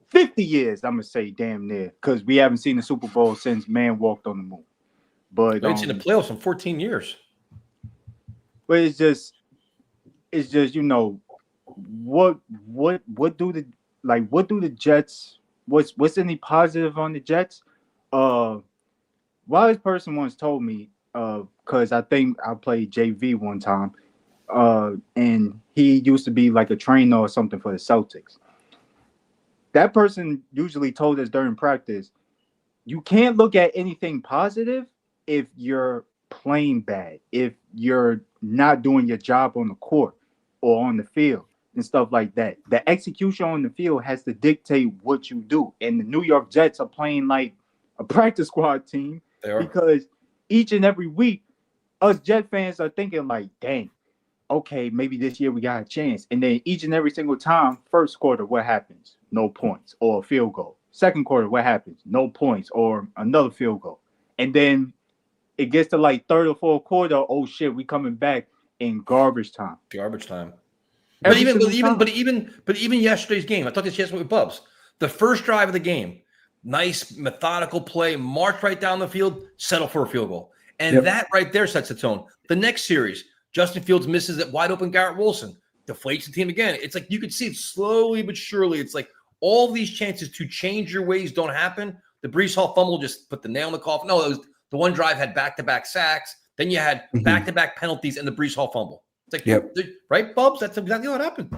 50 years. I'm gonna say damn near because we haven't seen the Super Bowl since man walked on the moon. But we haven't seen the playoffs in 14 years. But it's just you know what do the Jets what's any positive on the Jets? Wise person once told me because I think I played JV one time and he used to be like a trainer or something for the Celtics. That person usually told us during practice, you can't look at anything positive if you're playing bad, if you're not doing your job on the court or on the field and stuff like that. The execution on the field has to dictate what you do. And the New York Jets are playing like a practice squad team because each and every week, us Jet fans are thinking like, dang, okay, maybe this year we got a chance. And then each and every single time, first quarter, what happens? No points or a field goal. Second quarter, what happens? No points or another field goal. And then it gets to like third or fourth quarter. Oh shit, we coming back in garbage time. Garbage time. But even yesterday's game, I thought this yesterday with Bubs. The first drive of the game, nice methodical play, march right down the field, settle for a field goal, and that right there sets the tone. The next series, Justin Fields misses that wide open Garrett Wilson, deflates the team again. It's like you could see it slowly but surely. It's like all these chances to change your ways don't happen. The Breece Hall fumble just put the nail in the coffin. No, it was the one drive had back-to-back sacks. Then you had back-to-back penalties and the Breece Hall fumble. It's like, right, Bubs? That's exactly what happened.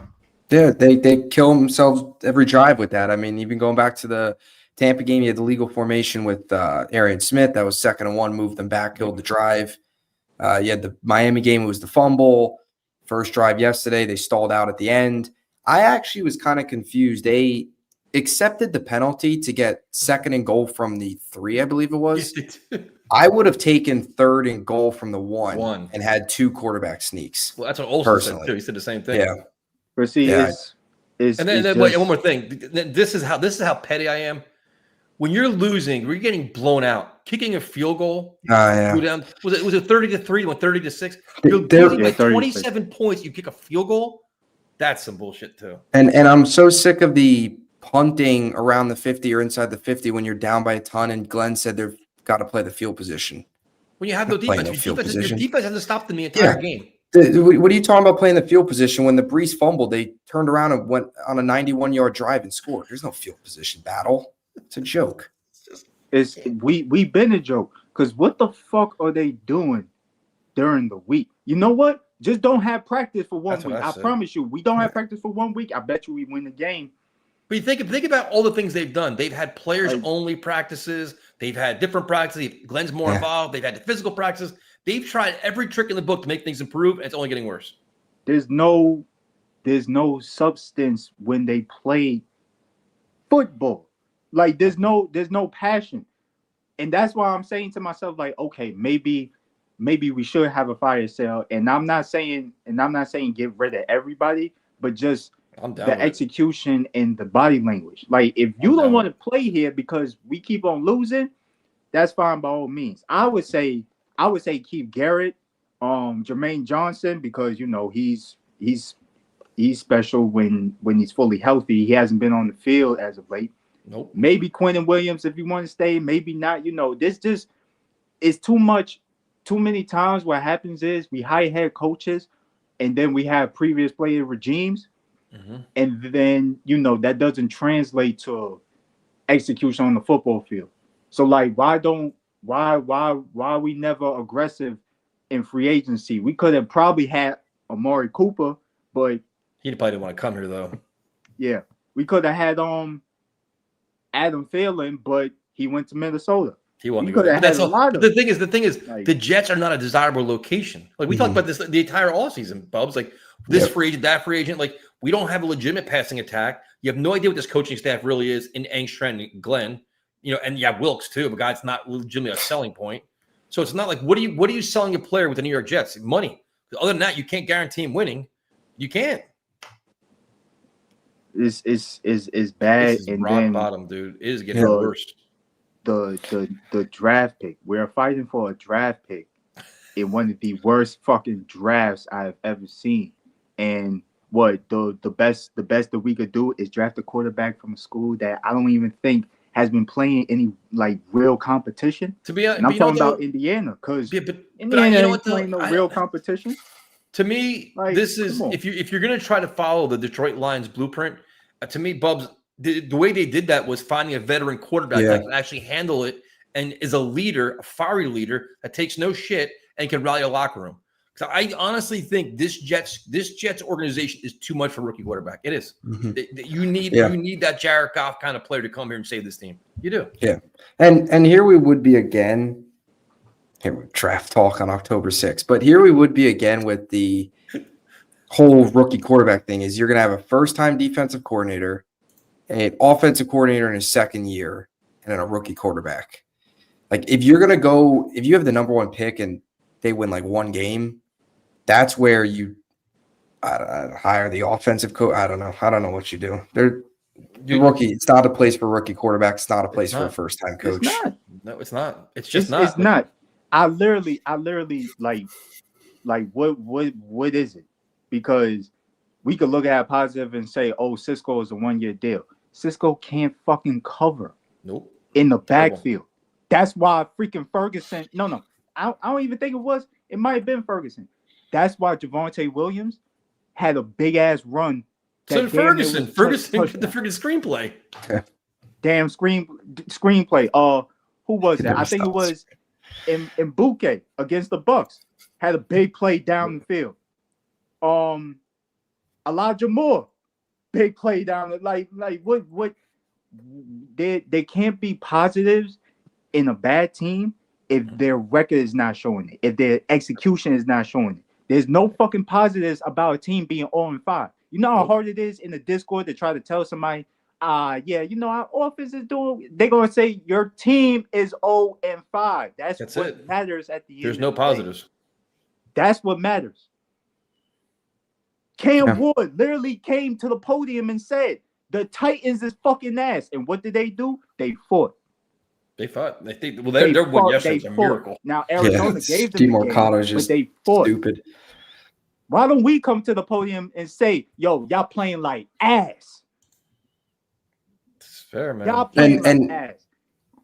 Yeah, they kill themselves every drive with that. I mean, even going back to the Tampa game, you had the legal formation with Arian Smith. That was 2nd and 1, moved them back, killed the drive. You had the Miami game, it was the fumble. First drive yesterday, they stalled out at the end. I actually was kind of confused. They accepted the penalty to get 2nd and goal from the 3, I believe it was. I would have taken 3rd and goal from the 1 and had 2 quarterback sneaks. Well, that's what Olsen said too. He said the same thing. Yeah. But see, and then wait, one more thing. This is how petty I am. When you're losing, we're getting blown out. Kicking a field goal, go down. Was it 30-3? Went 30-6. You're losing by 27 points. You kick a field goal. That's some bullshit too. And I'm so sick of the punting around the 50 or inside the 50 when you're down by a ton. And Glenn said they've got to play the field position. When you have no defense, your defense has to stop them the entire game. What are you talking about playing the field position? When the Breece fumbled, they turned around and went on a 91-yard drive and scored. There's no field position battle. It's a joke. We've been a joke because what the fuck are they doing during the week? You know what? Just don't have practice for 1 week. I promise you, we don't have practice for 1 week. I bet you we win the game. But you think about all the things they've done. They've had players-only practices. They've had different practices. Glenn's more involved. They've had the physical practices. They've tried every trick in the book to make things improve, and it's only getting worse. There's no substance when they play football. Like there's no passion. And that's why I'm saying to myself, like, okay, maybe we should have a fire sale. And I'm not saying get rid of everybody, but just the execution and the body language. Like if you don't want to play here because we keep on losing, that's fine by all means. I would say keep Garrett, Jermaine Johnson, because you know he's special when he's fully healthy. He hasn't been on the field as of late. Nope. Maybe Quentin Williams if you want to stay, maybe not. You know, this just is too much. Too many times what happens is we hire head coaches and then we have previous player regimes. And then, you know, that doesn't translate to execution on the football field. So like, why are we never aggressive in free agency? We could have probably had Amari Cooper, but he probably didn't want to come here though. Yeah, we could have had Adam Thielen, but he went to Minnesota. He wanted He to go could there. have But that's had a all. lot But of. the thing is, Like- the Jets are not a desirable location. Like we talked about this the entire offseason, Bubs. Like this Yep. free agent, that free agent. Like we don't have a legitimate passing attack. You have no idea what this coaching staff really is in Engstrand and Glenn. You know, and you have Wilkes too, but guy's not legitimately a selling point. So it's not like what are you selling a player with the New York Jets? Money. Other than that, you can't guarantee him winning. You can't. Is bad, This is and rock then bottom, dude. It is getting Yeah. worse. the draft pick. We're fighting for a draft pick in one of the worst fucking drafts I've ever seen. And what the best that we could do is draft a quarterback from a school that I don't even think has been playing any like real competition. To be honest, And I'm talking about Indiana, because yeah, but Indiana you know ain't what? playing no real competition. To me, Like, this is come on. if you're going to try to follow the Detroit Lions blueprint. To me, Bubs, the way they did that was finding a veteran quarterback Yeah. that can actually handle it and is a leader, a fiery leader that takes no shit and can rally a locker room. Because I honestly think this Jets organization is too much for a rookie quarterback. It is. You need that Jared Goff kind of player to come here and save this team. You do. Yeah. And here we would be again. Here we draft talk on October 6th. But here we would be again with the whole rookie quarterback thing is you're going to have a first-time defensive coordinator, an offensive coordinator in his second year, and then a rookie quarterback. Like if you have the number one pick and they win like one game, that's where you hire the offensive coach. I don't know what you do. They're rookie. It's not a place for rookie quarterbacks. It's not a place for a first-time coach. It's not. No, it's not. It's just not. It's not. I literally like what is it? Because we could look at it positive and say, oh, Cisco is a 1-year deal. Cisco can't fucking cover Nope. in the backfield. That's why freaking Ferguson. No, I don't even think it was. It might have been Ferguson. That's why Javonte Williams had a big ass run. So did Ferguson. Ferguson touchdown. did the freaking screenplay. Damn screenplay. Who was that? I think it was in Bouquet against the Bucks. Had a big play down the field. Elijah Moore, big play down the like what they can't be positives in a bad team if their record is not showing it, if their execution is not showing it. There's no fucking positives about a team being 0-5. You know how hard it is in the Discord to try to tell somebody, our offense is doing. They're gonna say your team is 0-5. That's what it. matters at the end. There's of no the day. positives. That's what matters. Cam Ward literally came to the podium and said, the Titans is fucking ass. And what did they do? They fought. They fought. Their win yesterday is a miracle. Now, Arizona gave them Seymour the game, Connor's but just they fought. stupid. Why don't we come to the podium and say, yo, y'all playing like ass? It's fair, man. Y'all playing And like ass.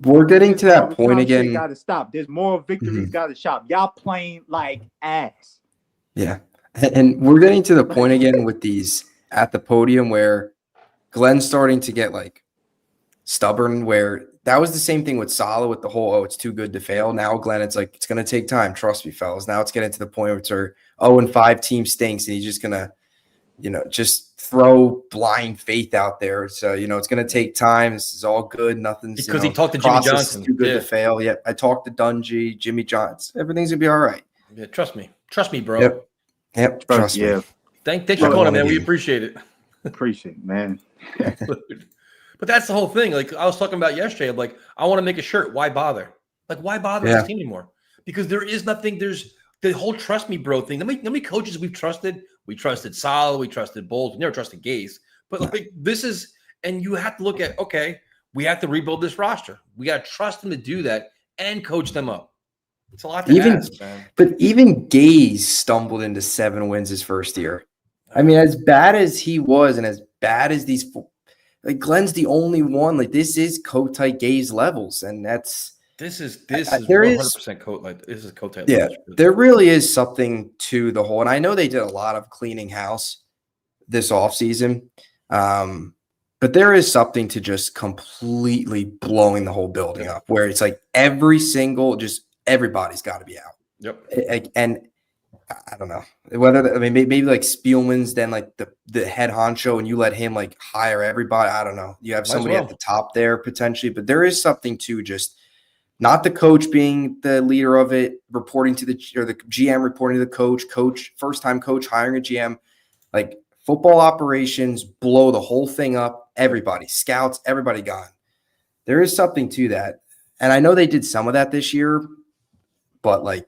we're getting to that point again. Got to stop. There's more victories got to shop. Y'all playing like ass. Yeah. And we're getting to the point again with these at the podium where Glenn's starting to get like stubborn, where that was the same thing with Saleh with the whole, it's too good to fail. Now Glenn, it's like, it's going to take time. Trust me, fellas. Now it's getting to the point where it's our 0-5 team stinks and he's just going to, just throw blind faith out there. So, it's going to take time. This is all good. Nothing's Because he talked to Jimmy Johnson. Too good Yeah. to fail. Yeah. I talked to Dungy, Jimmy Johnson. Everything's going to be all right. Yeah, trust me. Trust me, bro. Yep. Trust me. Thanks for calling, man. We appreciate it. Appreciate it, man. But that's the whole thing. Like I was talking about yesterday, I'm like, I want to make a shirt. Why bother? Like, why bother with this team anymore? Because there is nothing. There's the whole trust me, bro thing. How many coaches we've trusted? We trusted Saleh. We trusted Bowles. We never trusted Gase. But like this is, and you have to look at, okay, we have to rebuild this roster. We got to trust them to do that and coach them up. It's a lot to ask, man. But even Gase stumbled into 7 wins his first year. I mean, as bad as he was and as bad as these like Glenn's the only one. Like this is Kotite Gase levels, and that's this is there 100% coat like this is Kotite. Yeah, there really is something to the whole. And I know they did a lot of cleaning house this offseason, but there is something to just completely blowing the whole building up, where it's like everybody's got to be out. Yep. And I don't know whether maybe like Spielman's then like the head honcho and you let him like hire everybody. I don't know. You have somebody at the top there potentially, but there is something to just not the coach being the leader of it, reporting to the GM reporting to the coach, first-time coach hiring a GM. Like football operations blow the whole thing up. Everybody, scouts, everybody gone. There is something to that. And I know they did some of that this year, but like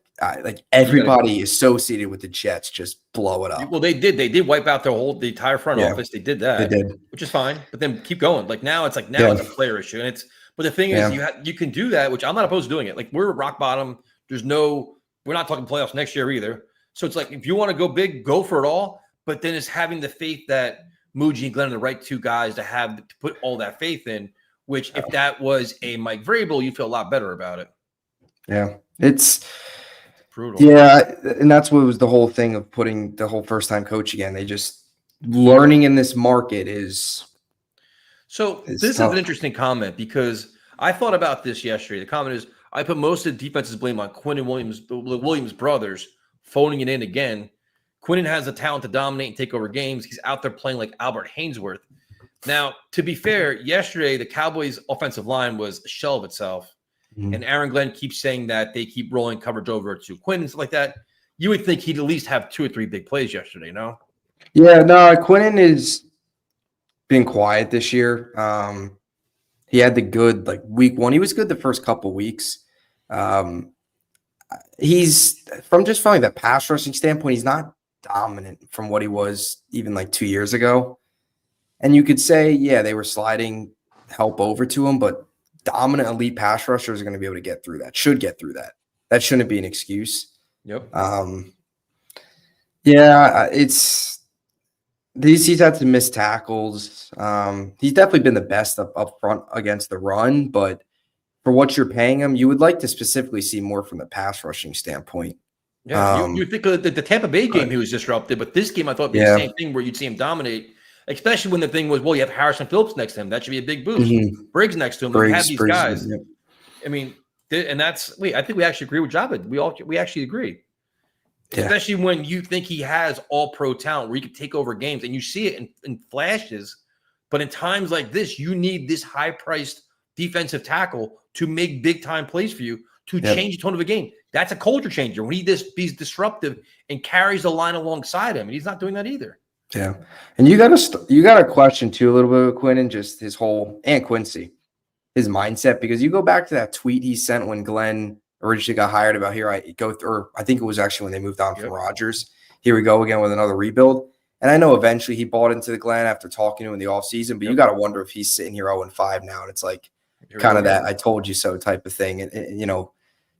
everybody associated with the Jets just blow it up. Well, they did wipe out the entire front office. They did that, They did. which is fine. But then keep going. Like now, it's a player issue, and But the thing is, you can do that, which I'm not opposed to doing it. Like we're at rock bottom. We're not talking playoffs next year either. So it's like if you want to go big, go for it all. But then it's having the faith that Muji and Glenn are the right two guys to put all that faith in. Which, if that was a Mike Vrabel, you'd feel a lot better about it. Yeah, it's brutal. Yeah, and that's what was the whole thing of putting the whole first-time coach again. They just learning in this market is. So this tough. is an interesting comment because I thought about this yesterday. The comment is I put most of the defense's blame on Quinn and Williams, the Williams brothers, phoning it in again. Quinnen has the talent to dominate and take over games. He's out there playing like Albert Hainsworth. Now, to be fair, yesterday the Cowboys' offensive line was a shell of itself. Mm-hmm. And Aaron Glenn keeps saying that they keep rolling coverage over to Quinn and stuff like that. You would think he'd at least have 2 or 3 big plays yesterday, no? Yeah, no, Quinnen is been quiet this year. He had the good week 1. He was good the first couple weeks. He's from the pass rushing standpoint, he's not dominant from what he was even 2 years ago. And you could say, yeah, they were sliding help over to him, but dominant elite pass rushers are going to be able to get through that. Should get through that. That shouldn't be an excuse. Yep. Yeah, he's had some missed tackles. He's definitely been the best up front against the run, but for what you're paying him, you would like to specifically see more from the pass rushing standpoint. Yeah, you think of the Tampa Bay game he was disrupted, but this game I thought would be the same thing where you'd see him dominate, especially when the thing was, well, you have Harrison Phillips next to him. That should be a big boost. Mm-hmm. Briggs next to him. You have these guys. Yep. I mean, and I think we actually agree with Javed. We actually agree. Yeah. Especially when you think he has all-pro talent where he could take over games, and you see it in flashes. But in times like this, you need this high-priced defensive tackle to make big-time plays for you to change the tone of a game. That's a culture changer. When he's disruptive and carries the line alongside him, and he's not doing that either. Yeah, and you got to question too a little bit of Quinn and just his whole and Quincy, his mindset, because you go back to that tweet he sent when Glenn originally got hired about I think it was actually when they moved on from Rodgers. Here we go again with another rebuild. And I know eventually he bought into the Glenn after talking to him in the offseason, but you got to wonder if he's sitting here 0-5 now. And it's kind of that I told you so type of thing. And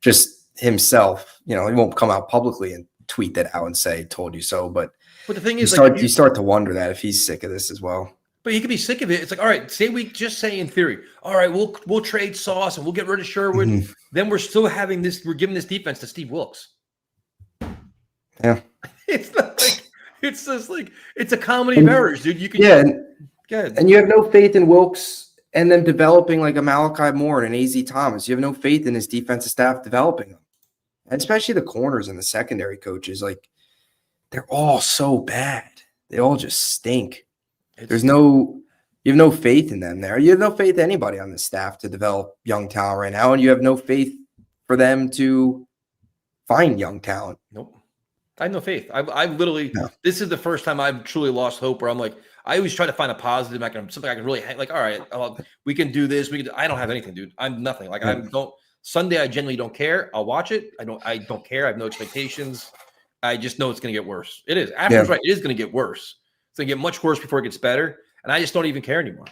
just himself, he won't come out publicly and tweet that out and say, told you so. But the thing is, you start to wonder that if he's sick of this as well. But he could be sick of it. It's all right, say in theory, all right, we'll trade Sauce and we'll get rid of Sherwood. Mm-hmm. Then we're still having this, we're giving this defense to Steve Wilks. Yeah. It's not it's just it's a comedy of errors, dude. You can and you have no faith in Wilks and then developing a Malachi Moore and an AZ Thomas. You have no faith in his defensive staff developing them. And especially the corners and the secondary coaches, they're all so bad. They all just stink. You have no faith in them there. You have no faith in anybody on the staff to develop young talent right now, and you have no faith for them to find young talent. Nope. I have no faith. I literally, this is the first time I've truly lost hope where I'm I always try to find a positive, something I can really all right, we can do this. I don't have anything, dude. I'm nothing. Sunday, I genuinely don't care. I'll watch it. I don't care. I have no expectations. I just know it's going to get worse. It is. After's right. It is going to get worse. It's going to get much worse before it gets better. And I just don't even care anymore.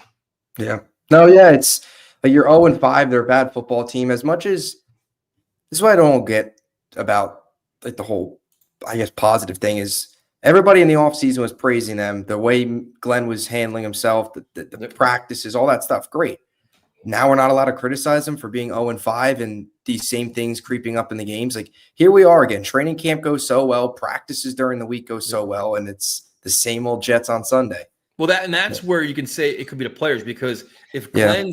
Yeah. No, yeah. It's you're 0-5. They're a bad football team. As much as this is what I don't get about the whole, I guess, positive thing is everybody in the offseason was praising them. The way Glenn was handling himself, the practices, all that stuff. Great. Now we're not allowed to criticize him for being 0-5 and these same things creeping up in the games. Here we are again. Training camp goes so well. Practices during the week go so well. And it's the same old Jets on Sunday. Well, that's where you can say it could be the players, because if Glenn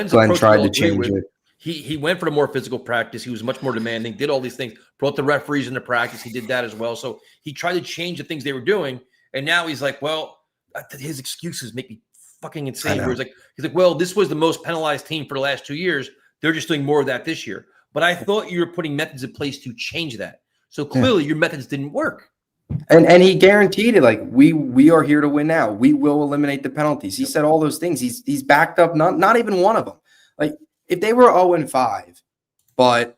tried to change it. He went for the more physical practice. He was much more demanding, did all these things, brought the referees into practice. He did that as well. So he tried to change the things they were doing. And now he's his excuses make me fucking insane. Where he's well, this was the most penalized team for the last 2 years. They're just doing more of that this year. But I thought you were putting methods in place to change that. So clearly your methods didn't work. And he guaranteed it. Like we are here to win now. We will eliminate the penalties. He said all those things. He's backed up. Not even one of them. Like if they were 0-5, but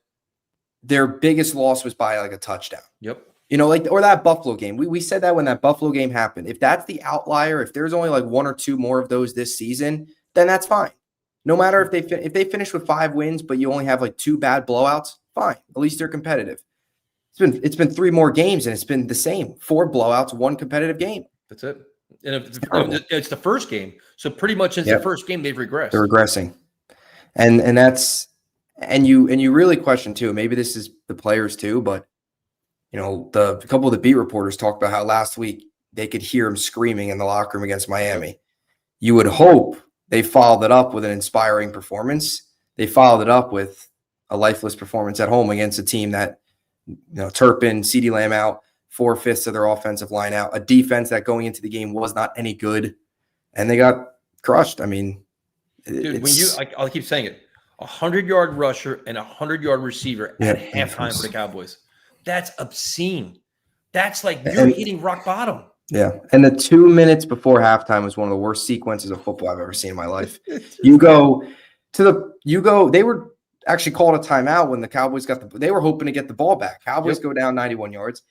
their biggest loss was by like a touchdown. Yep. You know, like or that Buffalo game. We said that when that Buffalo game happened. If that's the outlier, if there's only like one or two more of those this season, then that's fine. No matter if they finish with 5 wins, but you only have like 2 bad blowouts, fine. At least they're competitive. It's been 3 more games and it's been the same. 4 blowouts, 1 competitive game. That's it. And it's the first game. So pretty much since the first game, they've regressed. They're regressing. And that's and you really question too. Maybe this is the players too, but you know, a couple of the beat reporters talked about how last week they could hear him screaming in the locker room against Miami. You would hope they followed it up with an inspiring performance. They followed it up with a lifeless performance at home against a team that, you know, Turpin, CeeDee Lamb out, 4/5 of their offensive line out, a defense that going into the game was not any good, and they got crushed. I mean, dude, I'll keep saying it, 100-yard rusher and 100-yard receiver at halftime for the Cowboys. That's obscene. That's like you're hitting rock bottom. Yeah. And the 2 minutes before halftime was one of the worst sequences of football I've ever seen in my life. They were actually called a timeout when the Cowboys they were hoping to get the ball back. Cowboys go down 91 yards.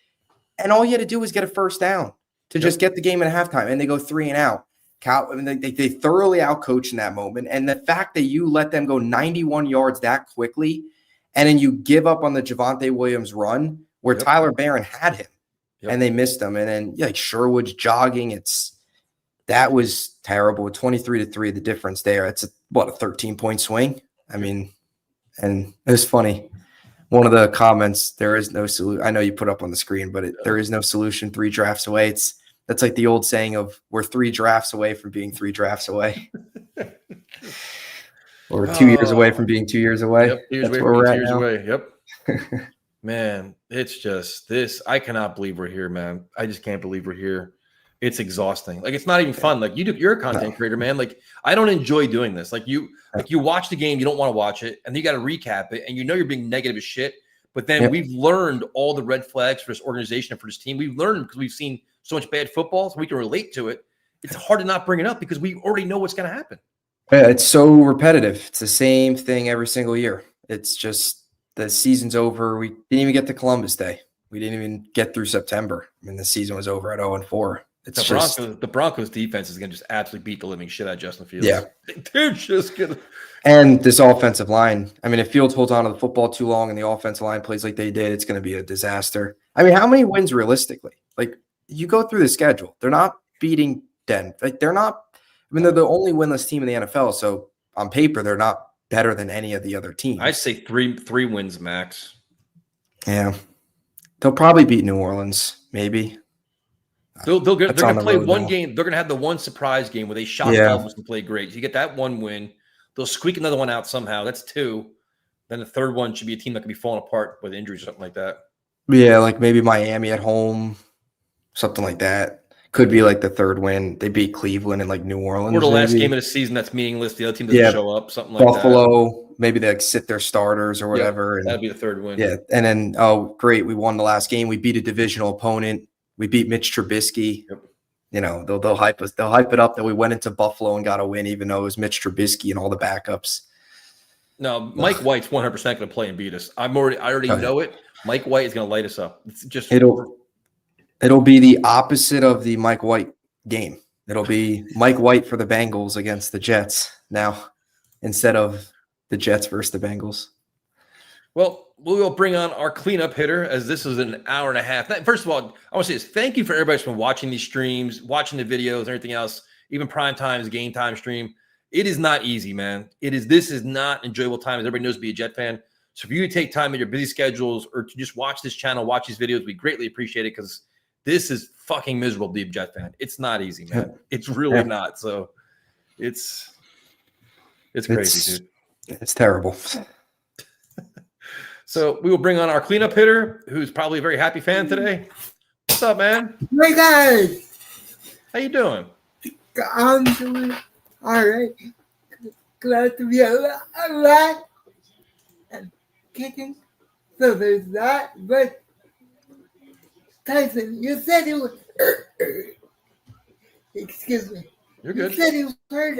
And all you had to do was get a first down to just get the game at halftime. And they go 3 and out. They thoroughly outcoached in that moment. And the fact that you let them go 91 yards that quickly, and then you give up on the Javonte Williams run where Tyler Barron had him. And they missed them. And then like Sherwood's jogging. That was terrible. 23-3, the difference there. It's a 13-point swing. I mean, and it was funny. One of the comments, there is no solution. I know you put up on the screen, but there is no solution 3 drafts away. That's like the old saying of we're 3 drafts away from being 3 drafts away. Or 2 years away from being 2 years away. Yep, That's where we're at now. Yep. Man, it's just this. I cannot believe we're here, man. I just can't believe we're here. It's exhausting. Like it's not even fun. Like you're a content creator, man. Like I don't enjoy doing this. Like you watch the game, you don't want to watch it, and then you got to recap it, and you know you're being negative as shit. But then we've learned all the red flags for this organization and for this team. We've learned because we've seen so much bad football, so we can relate to it. It's hard to not bring it up because we already know what's going to happen. Yeah, it's so repetitive. It's the same thing every single year. It's just the season's over. We didn't even get to Columbus Day. We didn't even get through September. I mean, the season was over at 0-4. The Broncos defense is going to just absolutely beat the living shit out of Justin Fields. Yeah. They're just going to. And this offensive line, I mean, if Fields holds on to the football too long and the offensive line plays like they did, it's going to be a disaster. I mean, how many wins realistically? Like, you go through the schedule. They're not beating Denver. Like, they're not – I mean, they're the only winless team in the NFL. So, on paper, they're not better than any of the other teams. I'd say three wins max. Yeah. They'll probably beat New Orleans, maybe. They're going to play one game. They're going to have the one surprise game where they shock Dolphins and play great. So you get that one win. They'll squeak another one out somehow. That's 2. Then the third one should be a team that could be falling apart with injuries or something like that. Yeah, like maybe Miami at home, something like that. Could be like the third win. They beat Cleveland and like New Orleans. Or the last game of the season that's meaningless. The other team doesn't show up. Something like Buffalo, maybe they like sit their starters or whatever. That'd be the third win. Yeah, and then, oh, great, we won the last game. We beat a divisional opponent. We beat Mitch Trubisky. Yep. You know, they'll hype us. They'll hype it up that we went into Buffalo and got a win, even though it was Mitch Trubisky and all the backups. No, Mike White's 100% going to play and beat us. I already know it. Mike White is going to light us up. It's just it'll be the opposite of the Mike White game. It'll be Mike White for the Bengals against the Jets now, instead of the Jets versus the Bengals. Well, we will bring on our cleanup hitter, as this is an hour and a half. First of all, I want to say this. Thank you for everybody who's been watching these streams, watching the videos, and everything else, even prime times, game time stream. It is not easy, man. This is not enjoyable time, as everybody knows, to be a Jet fan. So for you to take time in your busy schedules or to just watch this channel, watch these videos, we greatly appreciate it, because this is fucking miserable to be a Jet fan. It's not easy, man. It's really not. So it's crazy, dude. It's terrible. So we will bring on our cleanup hitter, who's probably a very happy fan today. What's up, man? Hey guys, how you doing? I'm doing all right. Glad to be alive. kicking, so there's that. But Tyson, you said it was. Excuse me. You're You good. said you heard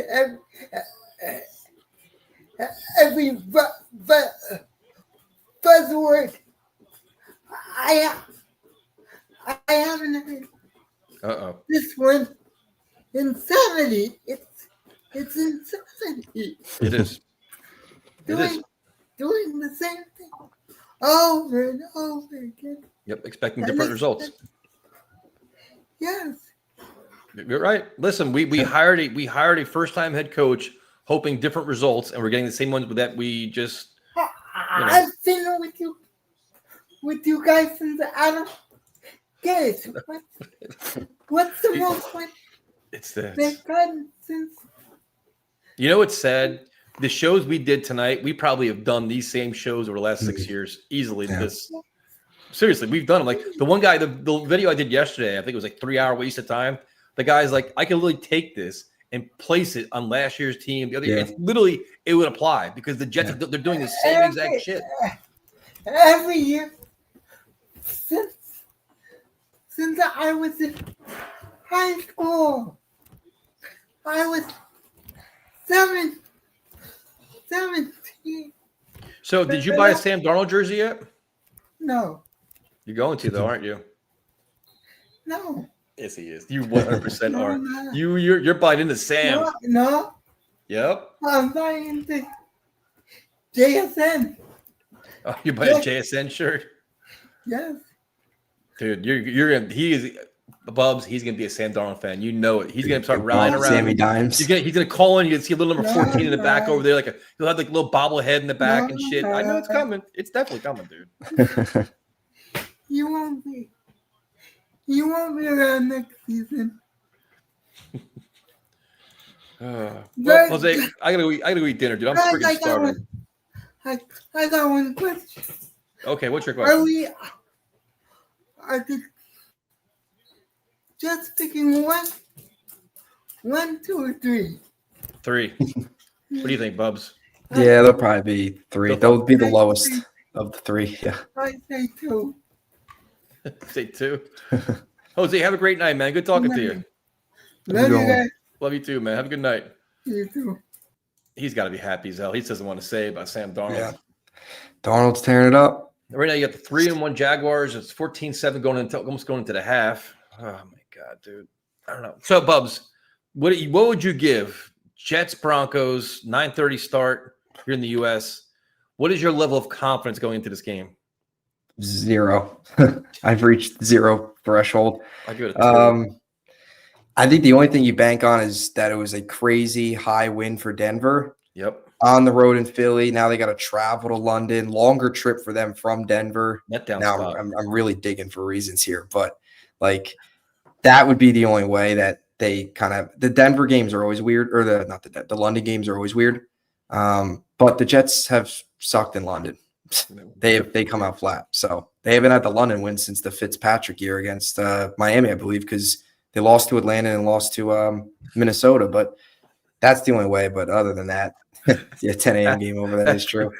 every buzzword. I haven't heard Uh-oh. this one. Insanity. It's insanity. It is. It is. Doing the same thing over and over again. Yep. Expecting And different it's- results. Yes. You're right. Listen, we hired a first-time head coach hoping different results, and we're getting the same ones that we just I've been with you guys since Adam. Guys, what's the most fun it's the they've gotten since? You know what's sad? The shows we did tonight, we probably have done these same shows over the last 6 years easily. Yeah. This seriously, we've done them. Like the one guy, the video I did yesterday, I think it was like 3 hour waste of time. The guy's like, I can literally take this and place it on last year's team. The other, Yeah. it's literally it would apply because the Jets they're doing the same exact shit. Every year since I was in high school, I was 17. So, did you buy a Sam Darnold jersey yet? No, You're going to though, aren't you? no, Yes, he is. You 100% no, are. no, You're buying into Sam. no. Yep. I'm buying the JSN. Oh, you buy a JSN shirt, Yes. dude. You're gonna. He is. Bubs, he's gonna be a Sam Darnold fan. You know it. He's gonna start rallying around. Sammy Dimes. He's gonna call in. You can see a little number 14 in the back No. over there. He'll have like a little bobblehead in the back and shit. I know it's No. coming. It's definitely coming, dude. You won't be. You won't be around next season. Well, Right. Jose, I gotta go eat dinner, dude. I'm Guys, freaking starving. I got one question. Okay, what's your Are question? are the just picking one, 2, or 3? 3. What do you think, Bubs? Yeah, they'll probably be 3. They'll be the lowest of the 3. Yeah. I say 2. Say 2. Jose, have a great night, man. Good talking to you. Love you guys. Love you too, man. Have a good night. You too. He's got to be happy as hell. He doesn't want to say about Sam Darnold. Yeah. Darnold's tearing it up. Right now, you got the 3-1 Jaguars. It's 14-7 almost going into the half. Oh my god, dude. I don't know. So, Bubs, what would you give Jets Broncos 9:30 start here in the U.S.? What is your level of confidence going into this game? 0. I've reached 0 threshold. I give it a 2. I think the only thing you bank on is that it was a crazy high win for Denver Yep. on the road in Philly. Now they got to travel to London, longer trip for them from Denver. Net down Now spot. I'm really digging for reasons here, but like that would be the only way that they kind of the Denver games are always weird, or the London games are always weird. But the Jets have sucked in London. They come out flat. So they haven't had the London win since the Fitzpatrick year against Miami, I believe, because they lost to Atlanta and lost to Minnesota. But that's the only way. But other than that, yeah, 10 a.m. game over. That is true.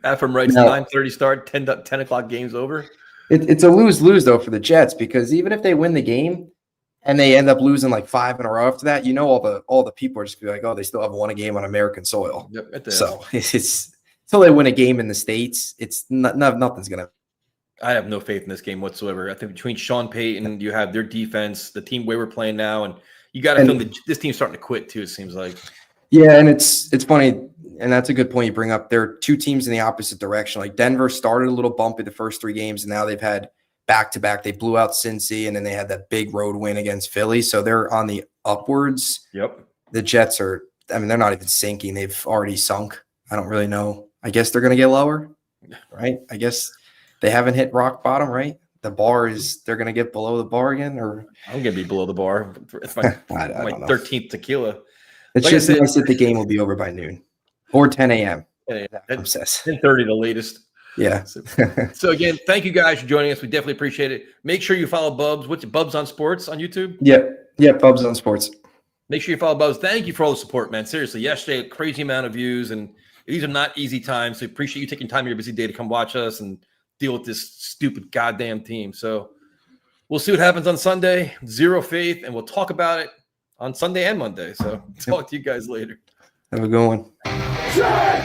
Afram writes No. 9:30 start, 10 o'clock game's over. It's a lose-lose, though, for the Jets, because even if they win the game and they end up losing like 5 in a row after that, you know all the people are just gonna be like, oh, they still haven't won a game on American soil. Yep, it is. So it's until they win a game in the States, it's nothing's gonna. I have no faith in this game whatsoever. I think between Sean Payton, you have their defense, the team way we're playing now, and you got to feel that this team's starting to quit too. It seems like. Yeah, and it's funny, and that's a good point you bring up. There are 2 teams in the opposite direction. Like Denver started a little bumpy the first 3 games, and now they've had back-to-back. They blew out Cincy, and then they had that big road win against Philly. So they're on the upwards. Yep. The Jets are, I mean, they're not even sinking. They've already sunk. I don't really know. I guess they're going to get lower, right? I guess they haven't hit rock bottom, right? The bar is, they're going to get below the bar again, or I'm going to be below the bar. It's my, I my don't know. 13th tequila. It's Like I just said- nice that the game will be over by noon or 10 a.m. Yeah, I'm obsessed. 10:30 the latest. Yeah. So again, thank you guys for joining us. We definitely appreciate it. Make sure you follow Bubs. What's it, Bubs on Sports on YouTube? Yep. Bubs on Sports. Make sure you follow Bubs. Thank you for all the support, man. Seriously, yesterday a crazy amount of views, and These are not easy times. So appreciate you taking time in your busy day to come watch us and deal with this stupid goddamn team. So we'll see what happens on Sunday. Zero faith, and we'll talk about it on Sunday and Monday. So talk to you guys later. Have a good one. J-E-T-S,